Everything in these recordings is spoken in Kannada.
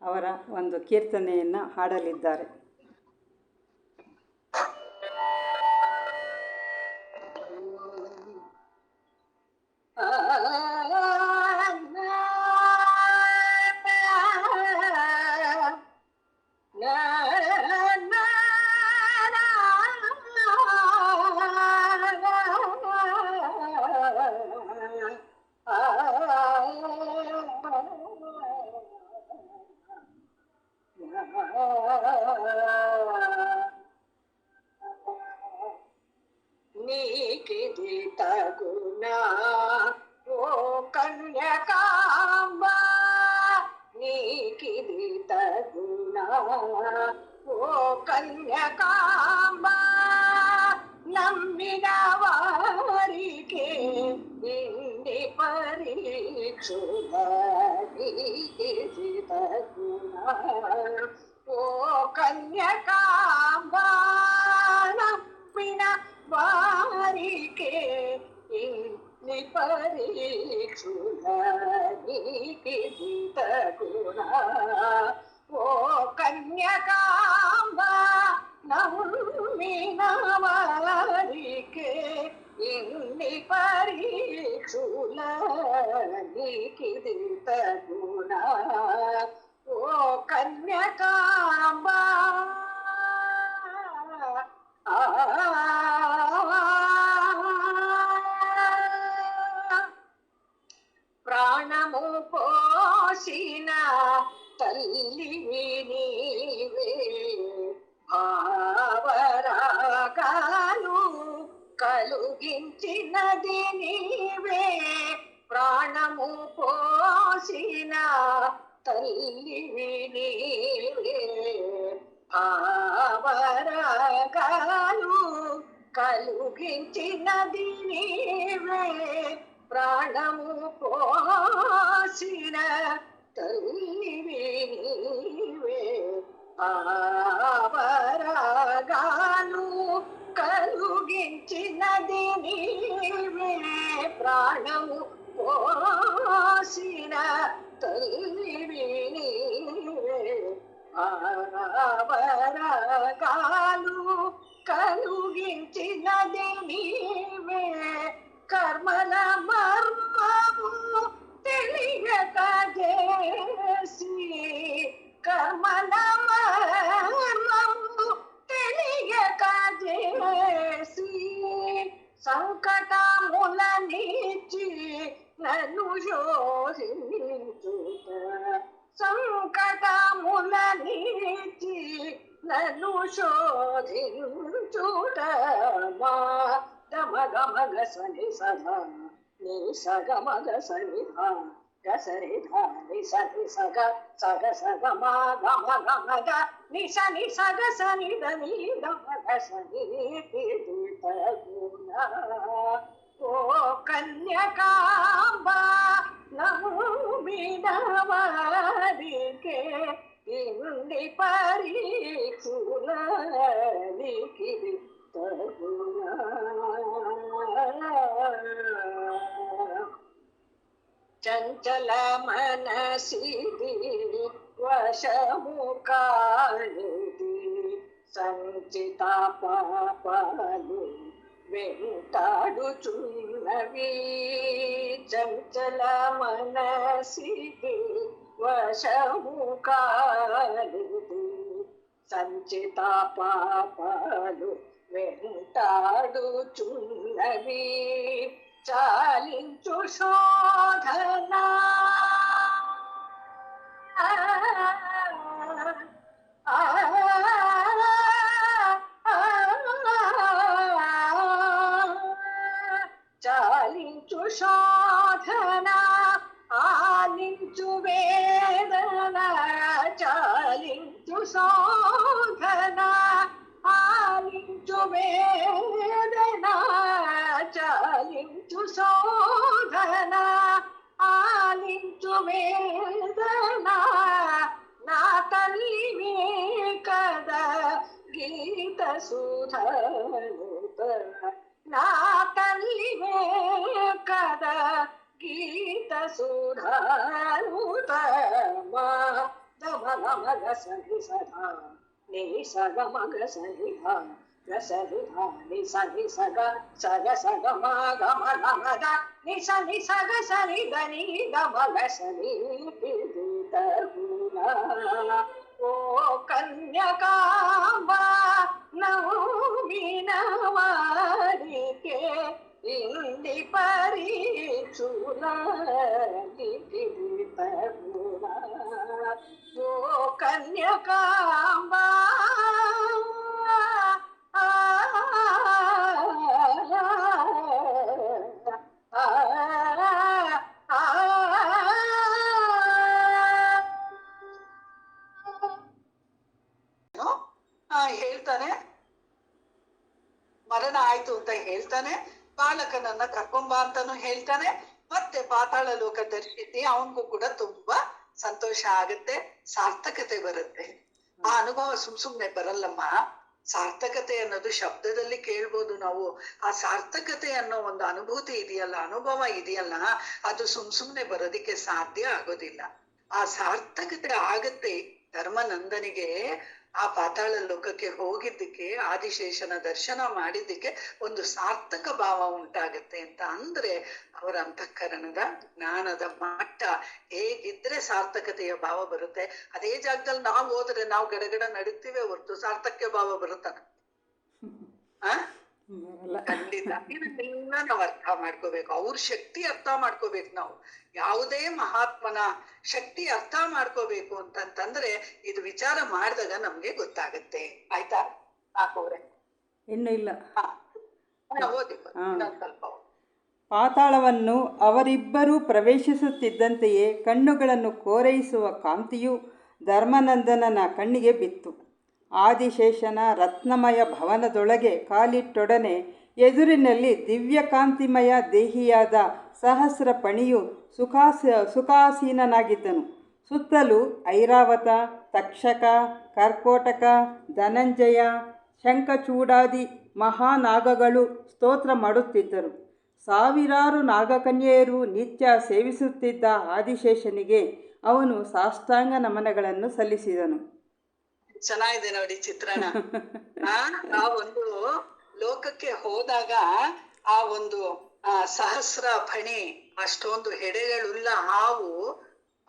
ಅವರ ಒಂದು ಕೀರ್ತನೆಯನ್ನು ಹಾಡಲಿದ್ದಾರೆ. నీకిది తగునా ఓ కన్యకాంబ, నీకిది తగునా ఓ కన్యకాంబ, నమ్మిన వారికే ఇన్ని పరీక్షుల, నీకిది తగునా ఓ కన్యకాంబ, నమ్మిన వారికే ఇన్ని పరీక్షుల, నీకిది తగునా ఓ కన్యకాంబ, నమ్మిన వారికే ఇన్ని పరీక్షుల, నీకిది తగునా ఓ కన్యకాంబ. ప్రాణము పోసిన తల్లివి నీవే, భావరాగాలు కలుగించినది నీవే, ప్రాణము పోసిన తల్లివి నీవే, భావరాగాలు కలుగించినది నీవే, ప్రాణము పోసిన తల్లివి నీవే, భావరాగాలు కలుగించినది నీవే, ప్రాణము పోసిన తల్లివి నీవే, భావరాగాలు కలుగించినది నీవే, కర్మల మర్మము తెలియక చేసి, కర్మల మర్మము తెలియక చేసి, సంకటములనిచ్చి నన్ను శోధించుట, సంకటములనిచ్చి నన్ను శోధించుట, మా గమగమగ సని సదా నీ సగమగ సనిధా గసరిధా ని సని సగ సగ సగ మా గమ గమగ ని సని సగ సనిధ నీ గమగ సని తగునా ఓ కన్యకాంబ, నమ్మిన వారికే ఇన్ని పరీక్షుల, నీకిది తగునా. చంచల మనసిది వశము కానిది, సంచిత పాపాలు వెంటాడుచున్నవి, చంచల మనసిది వశము కానిది, సంచిత పాపాలు వెంటాడుచున్నవి, చాలించు శోధన చాలించు శోధన, ఆలించు వేదన, చాలించు శోధన, ఆలించు వేదన, చాలించు శోధన, ఆలించు వేదన, నా తల్లివే కదా గీత సుధనుత, నా తల్లివే కదా గీత సుధనుత, మా దమ ಗಮ ಗಸರಿ ಸದಾ ನಿ ಸ ಗಮ ಗಸರಿ ಧ ಗಸರಿ ಧ ನಿ ಸ ಗ ಮ ಗಮ ಗಮ ದ ನಿ ಸ ಗ ಸರಿ ಗ ನಿ ಗಮ ಗಸರಿ ಓ ಕನ್ಯಕಾಂಬ ನವೀನ ವಾರಿಕೆ ಇಂದಿ ಪರಿಚೂಲ ಓ ಕನ್ಯಕಾಂಬ ಹೇಳ್ತಾನೆ, ಮರಣ ಆಯ್ತು ಅಂತ ಹೇಳ್ತಾನೆ, ಬಾಲಕನನ್ನ ಕರ್ಕೊಂಬ ಅಂತಾನು ಹೇಳ್ತಾನೆ, ಮತ್ತೆ ಪಾತಾಳ ಲೋಕ ದರ್ಶಿಸಿ ಅವನಿಗೂ ಕೂಡ ತುಂಬಾ ಸಂತೋಷ ಆಗುತ್ತೆ, ಸಾರ್ಥಕತೆ ಬರುತ್ತೆ. ಆ ಅನುಭವ ಸುಮ್ನೆ ಬರಲ್ಲಮ್ಮ. ಸಾರ್ಥಕತೆ ಅನ್ನೋದು ಶಬ್ದದಲ್ಲಿ ಕೇಳ್ಬೋದು ನಾವು. ಆ ಸಾರ್ಥಕತೆ ಅನ್ನೋ ಒಂದು ಅನುಭೂತಿ ಇದೆಯಲ್ಲ, ಅನುಭವ ಇದೆಯಲ್ಲ, ಅದು ಸುಮ್ನೆ ಬರೋದಿಕ್ಕೆ ಸಾಧ್ಯ ಆಗೋದಿಲ್ಲ. ಆ ಸಾರ್ಥಕತೆ ಆಗತ್ತೆ. ಧರ್ಮನಂದನಿಗೆ ಆ ಪಾತಾಳ ಲೋಕಕ್ಕೆ ಹೋಗಿದ್ದಕ್ಕೆ, ಆದಿಶೇಷನ ದರ್ಶನ ಮಾಡಿದ್ದಕ್ಕೆ ಒಂದು ಸಾರ್ಥಕ ಭಾವ ಉಂಟಾಗತ್ತೆ ಅಂತ ಅಂದ್ರೆ ಅವರ ಅಂತಃಕರಣದ ಜ್ಞಾನದ ಮಟ್ಟ ಹೇಗಿದ್ರೆ ಸಾರ್ಥಕತೆಯ ಭಾವ ಬರುತ್ತೆ. ಅದೇ ಜಾಗದಲ್ಲಿ ನಾವು ಹೋದ್ರೆ ನಾವು ಗಡಗಡ ನಡೀತೀವಿ ಹೊರತು ಸಾರ್ಥಕ್ಯ ಭಾವ ಬರುತ್ತಾನ? ಖಂಡಿತ. ಇದನ್ನೆಲ್ಲ ನಾವು ಅರ್ಥ ಮಾಡ್ಕೋಬೇಕು. ಅವ್ರ ಶಕ್ತಿ ಅರ್ಥ ಮಾಡ್ಕೋಬೇಕು. ನಾವು ಯಾವುದೇ ಮಹಾತ್ಮನ ಶಕ್ತಿ ಅರ್ಥ ಮಾಡ್ಕೋಬೇಕು ಅಂತಂತಂದ್ರೆ ಇದು ವಿಚಾರ ಮಾಡಿದಾಗ ನಮ್ಗೆ ಗೊತ್ತಾಗತ್ತೆ. ಆಯ್ತಾ? ಹಾಕೋರೆ ಇನ್ನು ಇಲ್ಲ. ಓದಿ ಸ್ವಲ್ಪ. ಪಾತಾಳವನ್ನು ಅವರಿಬ್ಬರೂ ಪ್ರವೇಶಿಸುತ್ತಿದ್ದಂತೆಯೇ ಕಣ್ಣುಗಳನ್ನು ಕೋರೈಸುವ ಕಾಂತಿಯು ಧರ್ಮನಂದನನ ಕಣ್ಣಿಗೆ ಬಿತ್ತು. ಆದಿಶೇಷನ ರತ್ನಮಯ ಭವನದೊಳಗೆ ಕಾಲಿಟ್ಟೊಡನೆ ಎದುರಿನಲ್ಲಿ ದಿವ್ಯಕಾಂತಿಮಯ ದೇಹಿಯಾದ ಸಹಸ್ರ ಪಣಿಯು ಸುಖಾಸೀನನಾಗಿದ್ದನು. ಸುತ್ತಲೂ ಐರಾವತ, ತಕ್ಷಕ, ಕರ್ಕೋಟಕ, ಧನಂಜಯ, ಶಂಖಚೂಡಾದಿ ಮಹಾನಾಗಗಳು ಸ್ತೋತ್ರ ಮಾಡುತ್ತಿದ್ದರು. ಸಾವಿರಾರು ನಾಗಕನ್ಯೆಯರು ನಿತ್ಯ ಸೇವಿಸುತ್ತಿದ್ದ ಆದಿಶೇಷನಿಗೆ ಅವನು ಸಾಷ್ಟಾಂಗ ನಮನಗಳನ್ನು ಸಲ್ಲಿಸಿದನು. ಚೆನ್ನಾಗಿದೆ ನೋಡಿ ಚಿತ್ರಣ. ಆ ಒಂದು ಲೋಕಕ್ಕೆ ಹೋದಾಗ ಆ ಒಂದು ಸಹಸ್ರ ಫಣಿ, ಅಷ್ಟೊಂದು ಹೆಡೆಗಳುಳ್ಳ ಹಾವು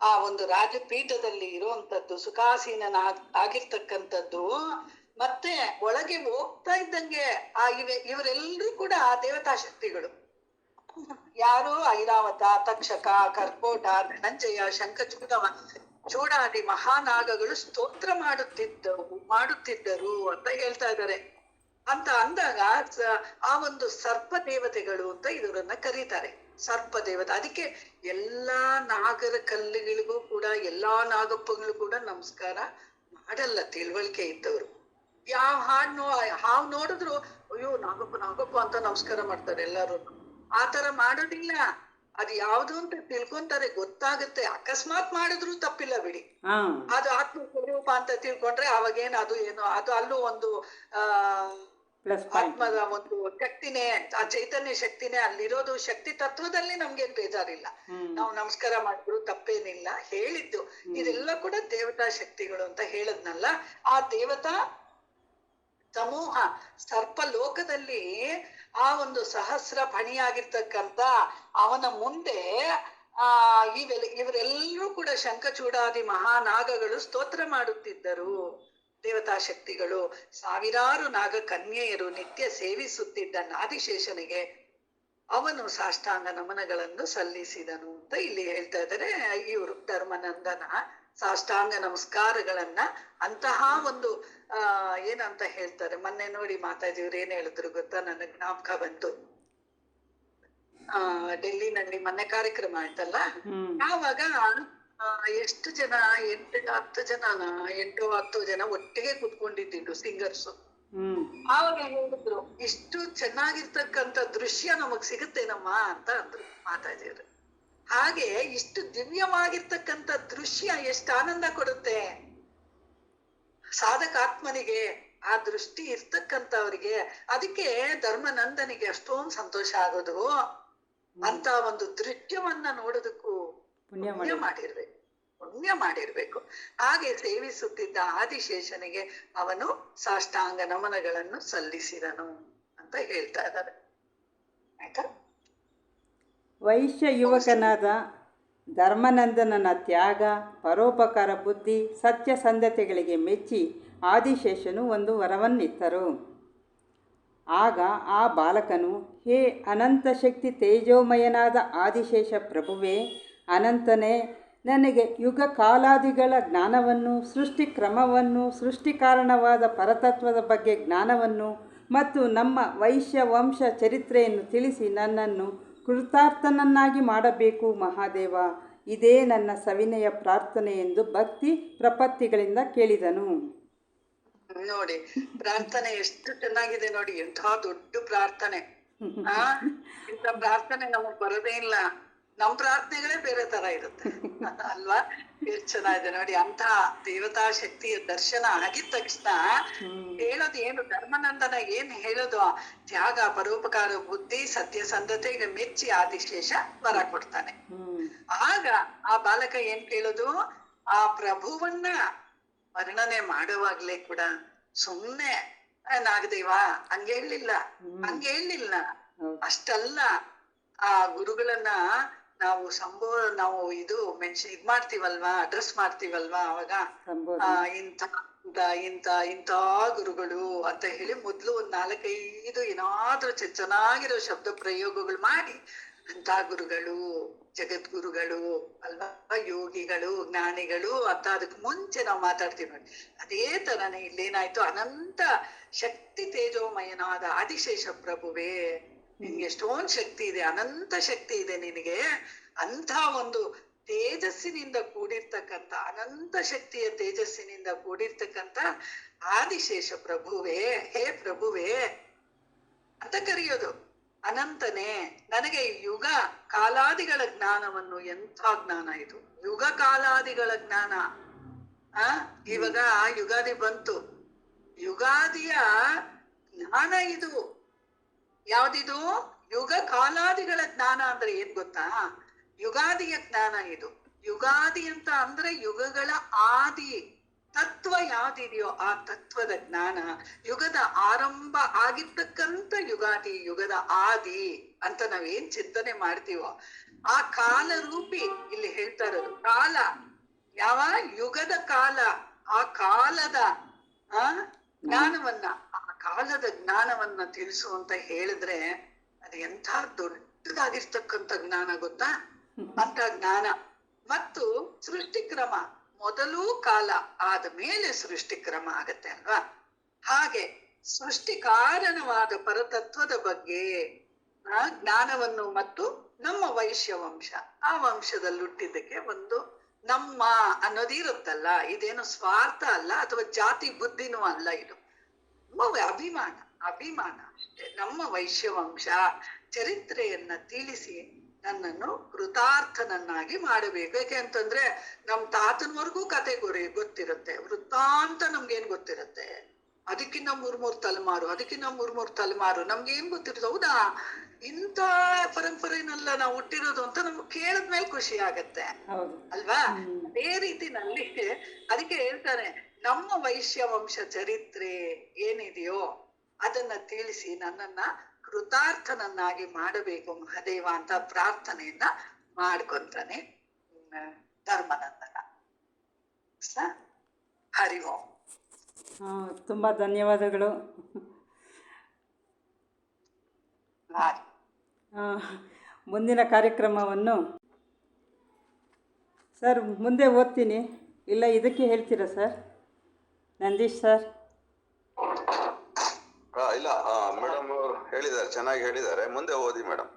ಆ ಒಂದು ರಾಜಪೀಠದಲ್ಲಿ ಇರುವಂತದ್ದು, ಸುಖಾಸೀನ ಆಗಿರ್ತಕ್ಕಂಥದ್ದು. ಮತ್ತೆ ಒಳಗೆ ಹೋಗ್ತಾ ಇದ್ದಂಗೆ ಇವರೆಲ್ಲರೂ ಕೂಡ ದೇವತಾ ಶಕ್ತಿಗಳು. ಯಾರು? ಐರಾವತ, ತಕ್ಷಕ, ಕರ್ಕೋಟ, ಧನಂಜಯ, ಚೂಡಾದಿ ಮಹಾನಾಗಗಳು ಸ್ತೋತ್ರ ಮಾಡುತ್ತಿದ್ದರು ಅಂತ ಹೇಳ್ತಾ ಇದ್ದಾರೆ. ಅಂತ ಅಂದಾಗ ಆ ಒಂದು ಸರ್ಪ ದೇವತೆಗಳು ಅಂತ ಇವರನ್ನ ಕರೀತಾರೆ. ಸರ್ಪ ದೇವತೆ. ಅದಕ್ಕೆ ಎಲ್ಲಾ ನಾಗರ ಕಲ್ಲುಗಳಿಗೂ ಕೂಡ, ಎಲ್ಲಾ ನಾಗಪ್ಪಗಳು ಕೂಡ ನಮಸ್ಕಾರ ಮಾಡಲ್ಲ ತಿಳುವಳಿಕೆ ಇದ್ದವರು. ಯಾವ ಹಾವು ನೋಡಿದ್ರು ಅಯ್ಯೋ ನಾಗಪ್ಪ ಅಂತ ನಮಸ್ಕಾರ ಮಾಡ್ತಾರೆ ಎಲ್ಲಾರು. ಆತರ ಮಾಡೋದಿಲ್ಲ. ಅದು ಯಾವ್ದು ಅಂತ ತಿಳ್ಕೊಂತಾರೆ, ಗೊತ್ತಾಗುತ್ತೆ. ಅಕಸ್ಮಾತ್ ಮಾಡಿದ್ರು ತಪ್ಪಿಲ್ಲ ಬಿಡಿ. ಅದು ಆತ್ಮ ಸ್ವರೂಪ ಅಂತ ತಿಳ್ಕೊಂಡ್ರೆ ಅವಾಗೇನು ಅದು ಏನು ಅದು ಅಲ್ಲೂ ಒಂದು ಆತ್ಮದ ಒಂದು ಶಕ್ತಿನೇ, ಆ ಚೈತನ್ಯ ಶಕ್ತಿನೇ ಅಲ್ಲಿರೋದು. ಶಕ್ತಿ ತತ್ವದಲ್ಲಿ ನಮ್ಗೇನ್ ಬೇಜಾರಿಲ್ಲ. ನಾವು ನಮಸ್ಕಾರ ಮಾಡಿದ್ರು ತಪ್ಪೇನಿಲ್ಲ. ಹೇಳಿದ್ದು ಇದೆಲ್ಲ ಕೂಡ ದೇವತಾ ಶಕ್ತಿಗಳು ಅಂತ ಹೇಳದ್ನಲ್ಲ. ಆ ದೇವತಾ ಸಮೂಹ ಸರ್ಪ ಲೋಕದಲ್ಲಿ ಆ ಒಂದು ಸಹಸ್ರ ಫಣಿಯಾಗಿರ್ತಕ್ಕಂಥ ಅವನ ಮುಂದೆ ಇವರೆಲ್ಲರೂ ಕೂಡ ಶಂಖಚೂಡಾದಿ ಮಹಾನಾಗಗಳು ಸ್ತೋತ್ರ ಮಾಡುತ್ತಿದ್ದರು. ದೇವತಾ ಶಕ್ತಿಗಳು, ಸಾವಿರಾರು ನಾಗ ಕನ್ಯೆಯರು ನಿತ್ಯ ಸೇವಿಸುತ್ತಿದ್ದ ಆದಿಶೇಷನಿಗೆ ಅವನು ಸಾಷ್ಟಾಂಗ ನಮನಗಳನ್ನು ಸಲ್ಲಿಸಿದನು ಅಂತ ಇಲ್ಲಿ ಹೇಳ್ತಾ ಇದ್ದಾರೆ ಇವರು ಧರ್ಮನಂದನ. ಸಾಷ್ಟಾಂಗ ನಮಸ್ಕಾರಗಳನ್ನ ಅಂತಹ ಒಂದು ಏನಂತ ಹೇಳ್ತಾರೆ, ಮೊನ್ನೆ ನೋಡಿ ಮಾತಾಜಿವ್ರು ಏನ್ ಹೇಳಿದ್ರು ಗೊತ್ತಾ, ನನಗ್ ಜ್ಞಾಪಕ ಬಂತು. ಡೆಲ್ಲಿನಲ್ಲಿ ಮೊನ್ನೆ ಕಾರ್ಯಕ್ರಮ ಆಯ್ತಲ್ಲ, ಆವಾಗ ಎಷ್ಟು ಜನ 8-10 ಜನ ಒಟ್ಟಿಗೆ ಕುತ್ಕೊಂಡಿದ್ದು ಸಿಂಗರ್ಸ್. ಆವಾಗ ಹೇಳಿದ್ರು, ಇಷ್ಟು ಚೆನ್ನಾಗಿರ್ತಕ್ಕಂಥ ದೃಶ್ಯ ನಮಗ್ ಸಿಗುತ್ತೇನಮ್ಮ ಅಂತ ಅಂದ್ರು ಮಾತಾಜಿಯವರು. ಹಾಗೆ ಇಷ್ಟು ದಿವ್ಯವಾಗಿರ್ತಕ್ಕಂಥ ದೃಶ್ಯ ಎಷ್ಟು ಆನಂದ ಕೊಡುತ್ತೆ ಸಾಧಕಾತ್ಮನಿಗೆ, ಆ ದೃಷ್ಟಿ ಇರ್ತಕ್ಕಂಥವ್ರಿಗೆ. ಅದಕ್ಕೆ ಧರ್ಮನಂದನಿಗೆ ಅಷ್ಟೊಂದು ಸಂತೋಷ ಆಗೋದು. ಅಂತ ಒಂದು ದೃಶ್ಯವನ್ನ ನೋಡೋದಕ್ಕೂ ಪುಣ್ಯ ಮಾಡಿರ್ಬೇಕು. ಪುಣ್ಯ ಮಾಡಿರ್ಬೇಕು. ಹಾಗೆ ಸೇವಿಸುತ್ತಿದ್ದ ಆದಿಶೇಷನಿಗೆ ಅವನು ಸಾಷ್ಟಾಂಗ ನಮನಗಳನ್ನು ಸಲ್ಲಿಸಿದನು ಅಂತ ಹೇಳ್ತಾ ಇದ್ದಾರೆ. ಆಯ್ತಾ? ವೈಶ್ಯ ಯುವಕನಾದ ಧರ್ಮನಂದನನ ತ್ಯಾಗ, ಪರೋಪಕಾರ ಬುದ್ಧಿ, ಸತ್ಯಸಂಧತೆಗಳಿಗೆ ಮೆಚ್ಚಿ ಆದಿಶೇಷನು ಒಂದು ವರವನ್ನಿತ್ತರು. ಆಗ ಆ ಬಾಲಕನು, ಹೇ ಅನಂತ ಶಕ್ತಿ ತೇಜೋಮಯನಾದ ಆದಿಶೇಷ ಪ್ರಭುವೇ, ಅನಂತನೇ, ನನಗೆ ಯುಗ ಕಾಲಾದಿಗಳ ಜ್ಞಾನವನ್ನು, ಸೃಷ್ಟಿ ಕ್ರಮವನ್ನು, ಸೃಷ್ಟಿ ಕಾರಣವಾದ ಪರತತ್ವದ ಬಗ್ಗೆ ಜ್ಞಾನವನ್ನು ಮತ್ತು ನಮ್ಮ ವೈಶ್ಯ ವಂಶ ಚರಿತ್ರೆಯನ್ನು ತಿಳಿಸಿ ನನ್ನನ್ನು ಕೃತಾರ್ಥನನ್ನಾಗಿ ಮಾಡಬೇಕು ಮಹಾದೇವ. ಇದೇ ನನ್ನ ಸವಿನಯ ಪ್ರಾರ್ಥನೆ ಎಂದು ಭಕ್ತಿ ಪ್ರಪತ್ತಿಗಳಿಂದ ಕೇಳಿದನು. ನೋಡಿ, ಪ್ರಾರ್ಥನೆ ಎಷ್ಟು ಚೆನ್ನಾಗಿದೆ ನೋಡಿ, ಎಂಥ ದೊಡ್ಡ ಪ್ರಾರ್ಥನೆ. ಇಂಥ ಪ್ರಾರ್ಥನೆ ನಮಗ್ ಬರೋದೇ ಇಲ್ಲ. ನಮ್ ಪ್ರಾರ್ಥನೆಗಳೇ ಬೇರೆ ತರ ಇರುತ್ತೆ ಅಲ್ವಾ? ಎಷ್ಟು ಚೆನ್ನಾಗಿದೆ ನೋಡಿ. ಅಂತ ದೇವತಾ ಶಕ್ತಿಯ ದರ್ಶನ ಆಗಿದ ತಕ್ಷಣ ಹೇಳೋದು ಏನು, ಧರ್ಮನಂದನ ಏನ್ ಹೇಳೋದು, ತ್ಯಾಗ, ಪರೋಪಕಾರ ಬುದ್ಧಿ, ಸತ್ಯಸಂಧತೆಗೆ ಮೆಚ್ಚಿ ಆದಿಶೇಷ ವರ ಕೊಡ್ತಾನೆ. ಆಗ ಆ ಬಾಲಕ ಏನ್ ಕೇಳೋದು, ಆ ಪ್ರಭುವನ್ನ ವರ್ಣನೆ ಮಾಡುವಾಗ್ಲೇ ಕೂಡ ಸುಮ್ನೆ ನಾಗದೇವ ಹಂಗೆ ಹೇಳಲಿಲ್ಲ. ಅಷ್ಟಲ್ಲ, ಆ ಗುರುಗಳನ್ನ ನಾವು ಇದು ಇದ್ ಮಾಡ್ತೀವಲ್ವಾ, ಅಡ್ರೆಸ್ ಮಾಡ್ತೀವಲ್ವಾ, ಅವಾಗ ಇಂಥ ಗುರುಗಳು ಅಂತ ಹೇಳಿ ಮೊದ್ಲು ಒಂದ್ 4-5 ಏನಾದ್ರೂ ಚೆನ್ನಾಗಿರೋ ಶಬ್ದ ಪ್ರಯೋಗಗಳು ಮಾಡಿ, ಅಂತ ಗುರುಗಳು, ಜಗದ್ಗುರುಗಳು ಅಲ್ವಾ, ಯೋಗಿಗಳು, ಜ್ಞಾನಿಗಳು ಅಂತ ಅದಕ್ಕೆ ಮುಂಚೆ ನಾವು ಮಾತಾಡ್ತೀವಿ ನೋಡಿ. ಅದೇ ತರನೇ ಇಲ್ಲೇನಾಯ್ತು, ಅನಂತ ಶಕ್ತಿ ತೇಜೋಮಯನಾದ ಆದಿಶೇಷ ಪ್ರಭುವೇ, ನಿನ್ಗೆ ಎಷ್ಟೊಂದು ಶಕ್ತಿ ಇದೆ, ಅನಂತ ಶಕ್ತಿ ಇದೆ ನಿನಗೆ. ಅಂಥ ಒಂದು ತೇಜಸ್ಸಿನಿಂದ ಕೂಡಿರ್ತಕ್ಕಂಥ, ಅನಂತ ಶಕ್ತಿಯ ತೇಜಸ್ಸಿನಿಂದ ಕೂಡಿರ್ತಕ್ಕಂಥ ಆದಿಶೇಷ ಪ್ರಭುವೇ, ಹೇ ಪ್ರಭುವೇ ಅಂತ ಕರೆಯೋದು. ಅನಂತನೇ, ನನಗೆ ಯುಗ ಕಾಲಾದಿಗಳ ಜ್ಞಾನವನ್ನು, ಎಂಥ ಜ್ಞಾನ ಇದು, ಯುಗ ಕಾಲಾದಿಗಳ ಜ್ಞಾನ. ಇವಾಗ ಯುಗಾದಿ ಬಂತು, ಯುಗಾದಿಯ ಜ್ಞಾನ ಇದು. ಯಾವ್ದಿದು? ಯುಗ ಕಾಲಾದಿಗಳ ಜ್ಞಾನ ಅಂದ್ರೆ ಏನ್ ಗೊತ್ತಾ? ಯುಗಾದಿಯ ಜ್ಞಾನ ಇದು. ಯುಗಾದಿ ಅಂತ ಅಂದ್ರೆ ಯುಗಗಳ ಆದಿ ತತ್ವ ಯಾವ್ದಿದೆಯೋ ಆ ತತ್ವದ ಜ್ಞಾನ. ಯುಗದ ಆರಂಭ ಆಗಿರ್ತಕ್ಕಂಥ ಯುಗಾದಿ, ಯುಗದ ಆದಿ ಅಂತ ನಾವೇನ್ ಚಿಂತನೆ ಮಾಡ್ತೀವೋ ಆ ಕಾಲ ರೂಪಿ ಇಲ್ಲಿ ಹೇಳ್ತಾ ಇರೋದು. ಕಾಲ ಯಾವ ಯುಗದ ಕಾಲ, ಆ ಕಾಲದ ಜ್ಞಾನವನ್ನ, ಆ ಕಾಲದ ಜ್ಞಾನವನ್ನ ತಿಳಿಸು ಅಂತ ಹೇಳಿದ್ರೆ ಅದು ಎಂಥ ದೊಡ್ಡದಾಗಿರ್ತಕ್ಕಂಥ ಜ್ಞಾನ ಗೊತ್ತಾ? ಅಂತ ಜ್ಞಾನ. ಮತ್ತು ಸೃಷ್ಟಿಕ್ರಮ, ಮೊದಲು ಕಾಲ ಆದ ಮೇಲೆ ಸೃಷ್ಟಿಕ್ರಮ ಆಗತ್ತೆ ಅಲ್ವಾ? ಹಾಗೆ ಸೃಷ್ಟಿ ಕಾರಣವಾದ ಪರತತ್ವದ ಬಗ್ಗೆ ಜ್ಞಾನವನ್ನು ಮತ್ತು ನಮ್ಮ ವೈಶ್ಯ ವಂಶ, ಆ ವಂಶದಲ್ಲಿ ಹುಟ್ಟಿದ್ದಕ್ಕೆ ಒಂದು ನಮ್ಮ ಅನ್ನೋದಿರುತ್ತಲ್ಲ, ಇದೇನು ಸ್ವಾರ್ಥ ಅಲ್ಲ ಅಥವಾ ಜಾತಿ ಬುದ್ಧಿನೂ ಅಲ್ಲ, ಇದು ಅಭಿಮಾನ ಅಷ್ಟೇ. ನಮ್ಮ ವೈಶ್ಯ ವಂಶ ಚರಿತ್ರೆಯನ್ನ ತಿಳಿಸಿ ನನ್ನನ್ನು ಕೃತಾರ್ಥನನ್ನಾಗಿ ಮಾಡಬೇಕು. ಯಾಕೆ ಅಂತಂದ್ರೆ ನಮ್ ತಾತನವರೆಗೂ ಕತೆ ಗೊತ್ತಿರುತ್ತೆ, ವೃತ್ತಾಂತ ನಮ್ಗೇನ್ ಗೊತ್ತಿರುತ್ತೆ, ಅದಕ್ಕಿನ್ನ ಮೂರ್ ತಲೆಮಾರು ನಮ್ಗೇನ್ ಗೊತ್ತಿರುತ್ತೆ. ಹೌದಾ, ಇಂಥ ಪರಂಪರೆನೆಲ್ಲ ನಾವು ಹುಟ್ಟಿರೋದು ಅಂತ ನಮ್ಗೆ ಕೇಳದ್ಮೇಲೆ ಖುಷಿ ಆಗತ್ತೆ ಅಲ್ವಾ? ಅದೇ ರೀತಿನಲ್ಲಿ ಅದಕ್ಕೆ ಹೇಳ್ತಾರೆ, ನಮ್ಮ ವೈಶ್ಯ ವಂಶ ಚರಿತ್ರೆ ಏನಿದೆಯೋ ಅದನ್ನ ತಿಳಿಸಿ ನನ್ನನ್ನ ಕೃತಾರ್ಥನನ್ನಾಗಿ ಮಾಡಬೇಕು ಮಹಾದೇವ ಅಂತ ಪ್ರಾರ್ಥನೆಯನ್ನ ಮಾಡ್ಕೊಂತಾನೆ ಧರ್ಮನಂದನ. ಹರಿ ಓಂ. ತುಂಬ ಧನ್ಯವಾದಗಳು. ಮುಂದಿನ ಕಾರ್ಯಕ್ರಮವನ್ನು ಸರ್ ಮುಂದೆ ಓದ್ತೀನಿ, ಇಲ್ಲ ಇದಕ್ಕೆ ಹೇಳ್ತೀರಾ ಸರ್? ನಂದೀಶ್ ಸರ್. ಇಲ್ಲ ಮೇಡಮ್ ಅವರು ಹೇಳಿದ್ದಾರೆ, ಚೆನ್ನಾಗಿ ಹೇಳಿದ್ದಾರೆ, ಮುಂದೆ ಓದಿ ಮೇಡಮ್.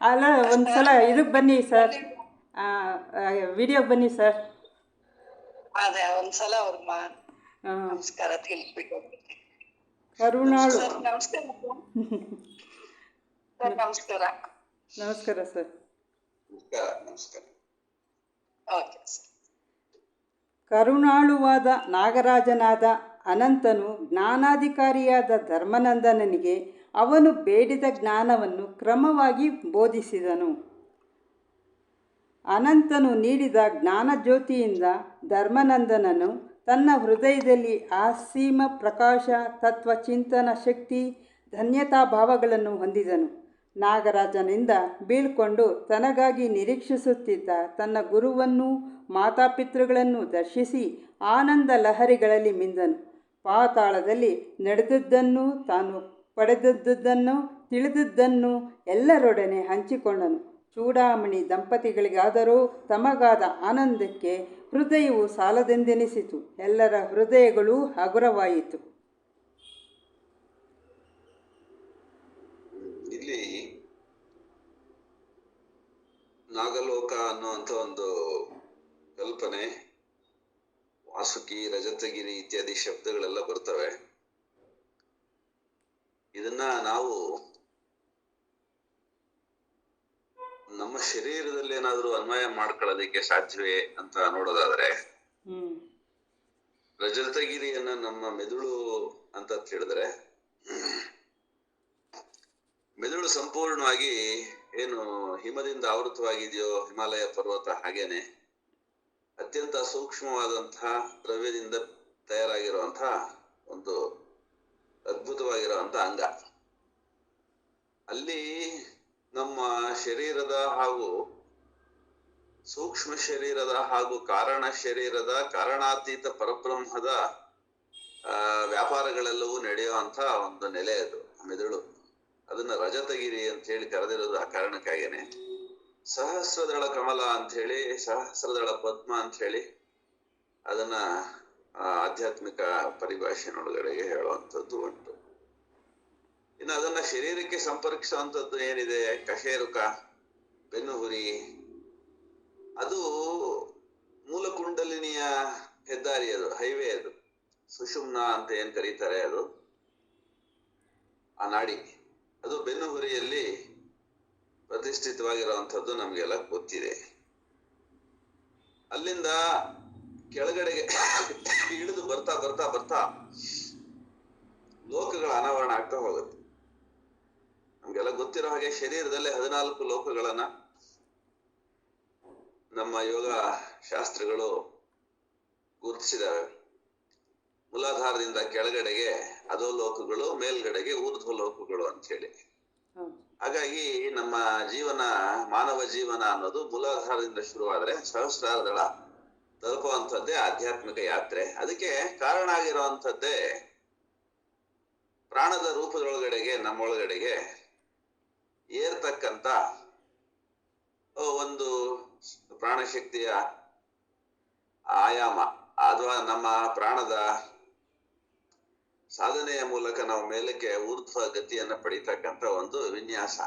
ಅಲ್ಲ, ಒಂದು ಸಲ ಇದಕ್ಕೆ ಬನ್ನಿ ಸರ್, ವಿಡಿಯೋಗೆ ಬನ್ನಿ ಸರ್. ಅದೇ ಒಂದ್ಸಲ ಅವ್ರ ನಮಸ್ಕಾರ ತಿಳಿಸ್ಬಿಟ್ಟು. ಕರುಣಾಳು. ನಮಸ್ಕಾರ ನಮಸ್ಕಾರ ನಮಸ್ಕಾರ ಸರ್. ನಮಸ್ಕಾರ. Okay sir. ಕರುಣಾಳುವಾದ ನಾಗರಾಜನಾದ ಅನಂತನು ಜ್ಞಾನಾಧಿಕಾರಿಯಾದ ಧರ್ಮನಂದನನಿಗೆ ಅವನು ಬೇಡಿದ ಜ್ಞಾನವನ್ನು ಕ್ರಮವಾಗಿ ಬೋಧಿಸಿದನು. ಅನಂತನು ನೀಡಿದ ಜ್ಞಾನಜ್ಯೋತಿಯಿಂದ ಧರ್ಮನಂದನನು ತನ್ನ ಹೃದಯದಲ್ಲಿ ಅಸೀಮ ಪ್ರಕಾಶ, ತತ್ವ ಚಿಂತನ ಶಕ್ತಿ, ಧನ್ಯತಾ ಭಾವಗಳನ್ನು ಹೊಂದಿದನು. ನಾಗರಾಜನಿಂದ ಬೀಳ್ಕೊಂಡು ತನಗಾಗಿ ನಿರೀಕ್ಷಿಸುತ್ತಿದ್ದ ತನ್ನ ಗುರುವನ್ನೂ ಮಾತಾಪಿತೃಗಳನ್ನು ದರ್ಶಿಸಿ ಆನಂದ ಲಹರಿಗಳಲ್ಲಿ ಮಿಂದನು. ಪಾತಾಳದಲ್ಲಿ ನಡೆದದ್ದನ್ನು, ತಾನು ಪಡೆದದ್ದನ್ನು, ತಿಳಿದದ್ದನ್ನು ಎಲ್ಲರೊಡನೆ ಹಂಚಿಕೊಂಡನು. ಚೂಡಾಮಣಿ ದಂಪತಿಗಳಿಗಾದರೋ ತಮಗಾದ ಆನಂದಕ್ಕೆ ಹೃದಯವು ಸಾಲದೆಂದೆನಿಸಿತು. ಎಲ್ಲರ ಹೃದಯಗಳೂ ಹಗುರವಾಯಿತು. ಇಲ್ಲಿ ನಾಗಲೋಕ ಅನ್ನುವಂಥ ಒಂದು ಕಲ್ಪನೆ, ವಾಸುಕಿ, ರಜತಗಿರಿ ಇತ್ಯಾದಿ ಶಬ್ದಗಳೆಲ್ಲ ಬರ್ತವೆ. ಇದನ್ನ ನಾವು ನಮ್ಮ ಶರೀರದಲ್ಲಿ ಏನಾದ್ರೂ ಅನ್ವಯ ಮಾಡ್ಕೊಳ್ಳೋದಕ್ಕೆ ಸಾಧ್ಯವೇ ಅಂತ ನೋಡೋದಾದ್ರೆ, ರಜತಗಿರಿಯನ್ನ ನಮ್ಮ ಮೆದುಳು ಅಂತ ಹೇಳಿದ್ರೆ, ಮೆದುಳು ಸಂಪೂರ್ಣವಾಗಿ ಏನು ಹಿಮದಿಂದ ಆವೃತವಾಗಿದೆಯೋ ಹಿಮಾಲಯ ಪರ್ವತ, ಹಾಗೇನೆ ಅತ್ಯಂತ ಸೂಕ್ಷ್ಮವಾದಂತಹ ದ್ರವ್ಯದಿಂದ ತಯಾರಾಗಿರುವಂತಹ ಒಂದು ಅದ್ಭುತವಾಗಿರುವಂತಹ ಅಂಗ. ಅಲ್ಲಿ ನಮ್ಮ ಶರೀರದ ಹಾಗೂ ಸೂಕ್ಷ್ಮ ಶರೀರದ ಹಾಗೂ ಕಾರಣ ಶರೀರದ ಕಾರಣಾತೀತ ಪರಬ್ರಹ್ಮದ ವ್ಯಾಪಾರಗಳೆಲ್ಲವೂ ನಡೆಯುವಂತ ಒಂದು ನೆಲೆ ಅದು ಮೆದುಳು. ಅದನ್ನ ರಜತಗಿರಿ ಅಂತ ಹೇಳಿ ಕರೆದಿರೋದು ಆ ಕಾರಣಕ್ಕಾಗೇನೆ. ಸಹಸ್ರದಳ ಕಮಲ ಅಂತ ಹೇಳಿ, ಸಹಸ್ರದಳ ಪದ್ಮ ಅಂತ ಹೇಳಿ ಅದನ್ನ ಆಧ್ಯಾತ್ಮಿಕ ಪರಿಭಾಷೆನೊಳಗಡೆಗೆ ಹೇಳುವಂಥದ್ದು ಉಂಟು. ಇನ್ನು ಅದನ್ನ ಶರೀರಕ್ಕೆ ಸಂಪರ್ಕಿಸುವಂಥದ್ದು ಏನಿದೆ, ಕಶೇರುಕ, ಬೆನ್ನುಹುರಿ, ಅದು ಮೂಲಕುಂಡಲಿನಿಯ ಹೆದ್ದಾರಿ, ಅದು ಹೈವೇ, ಅದು ಸುಷುಮ್ನ ಅಂತ ಏನ್ ಕರೀತಾರೆ, ಅದು ಆ ನಾಡಿ, ಅದು ಬೆನ್ನುಹುರಿಯಲ್ಲಿ ಪ್ರತಿಷ್ಠಿತವಾಗಿರುವಂಥದ್ದು ನಮ್ಗೆಲ್ಲ ಗೊತ್ತಿದೆ. ಅಲ್ಲಿಂದ ಕೆಳಗಡೆಗೆ ಇಳಿದು ಬರ್ತಾ ಬರ್ತಾ ಬರ್ತಾ ಲೋಕಗಳ ಅನಾವರಣ ಆಗ್ತಾ ಹೋಗುತ್ತೆ. ನಮ್ಗೆಲ್ಲ ಗೊತ್ತಿರೋ ಹಾಗೆ ಶರೀರದಲ್ಲಿ 14 ಲೋಕಗಳನ್ನ ನಮ್ಮ ಯೋಗ ಶಾಸ್ತ್ರಗಳು ಗುರುತಿಸಿದಾವೆ. ಮೂಲಾಧಾರದಿಂದ ಕೆಳಗಡೆಗೆ ಅಧೋ ಲೋಕಗಳು, ಮೇಲ್ಗಡೆಗೆ ಊರ್ಧ್ವ ಲೋಕಗಳು ಅಂತ ಹೇಳಿ. ಹಾಗಾಗಿ ನಮ್ಮ ಜೀವನ, ಮಾನವ ಜೀವನ ಅನ್ನೋದು ಮೂಲಾಧಾರದಿಂದ ಶುರುವಾದ್ರೆ ಸಹಸ್ರಾರದಳ ತಲುಪುವಂಥದ್ದೇ ಆಧ್ಯಾತ್ಮಿಕ ಯಾತ್ರೆ. ಅದಕ್ಕೆ ಕಾರಣ ಆಗಿರುವಂಥದ್ದೇ ಪ್ರಾಣದ ರೂಪದೊಳಗಡೆಗೆ, ನಮ್ಮೊಳಗಡೆಗೆ ಏರ್ತಕ್ಕಂಥ ಒಂದು ಪ್ರಾಣಶಕ್ತಿಯ ಆಯಾಮ, ಅಥವಾ ನಮ್ಮ ಪ್ರಾಣದ ಸಾಧನೆಯ ಮೂಲಕ ನಾವು ಮೇಲಕ್ಕೆ ಊರ್ಧ್ವ ಗತಿಯನ್ನ ಪಡಿತಕ್ಕಂಥ ಒಂದು ವಿನ್ಯಾಸ.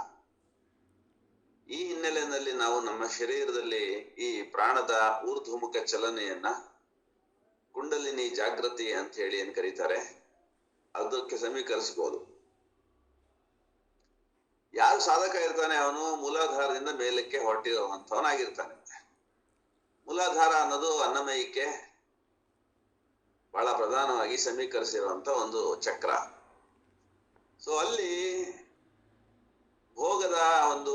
ಈ ಹಿನ್ನೆಲೆಯಲ್ಲಿ ನಾವು ನಮ್ಮ ಶರೀರದಲ್ಲಿ ಈ ಪ್ರಾಣದ ಊರ್ಧ್ವಮುಖ ಚಲನೆಯನ್ನ ಕುಂಡಲಿನಿ ಜಾಗೃತಿ ಅಂತ ಹೇಳಿ ಏನ್ ಕರೀತಾರೆ, ಅದಕ್ಕೆ ಸಮೀಕರಿಸಬಹುದು. ಯಾರು ಸಾಧಕ ಇರ್ತಾನೆ ಅವನು ಮೂಲಾಧಾರದಿಂದ ಮೇಲಕ್ಕೆ ಹೊರಟಿರುವಂತವನಾಗಿರ್ತಾನೆ. ಮೂಲಾಧಾರ ಅನ್ನೋದು ಅನ್ನಮಯಕ್ಕೆ ಬಹಳ ಪ್ರಧಾನವಾಗಿ ಸಮೀಕರಿಸಿರುವಂತ ಒಂದು ಚಕ್ರ. ಸೊ ಅಲ್ಲಿ ಭೋಗದ ಒಂದು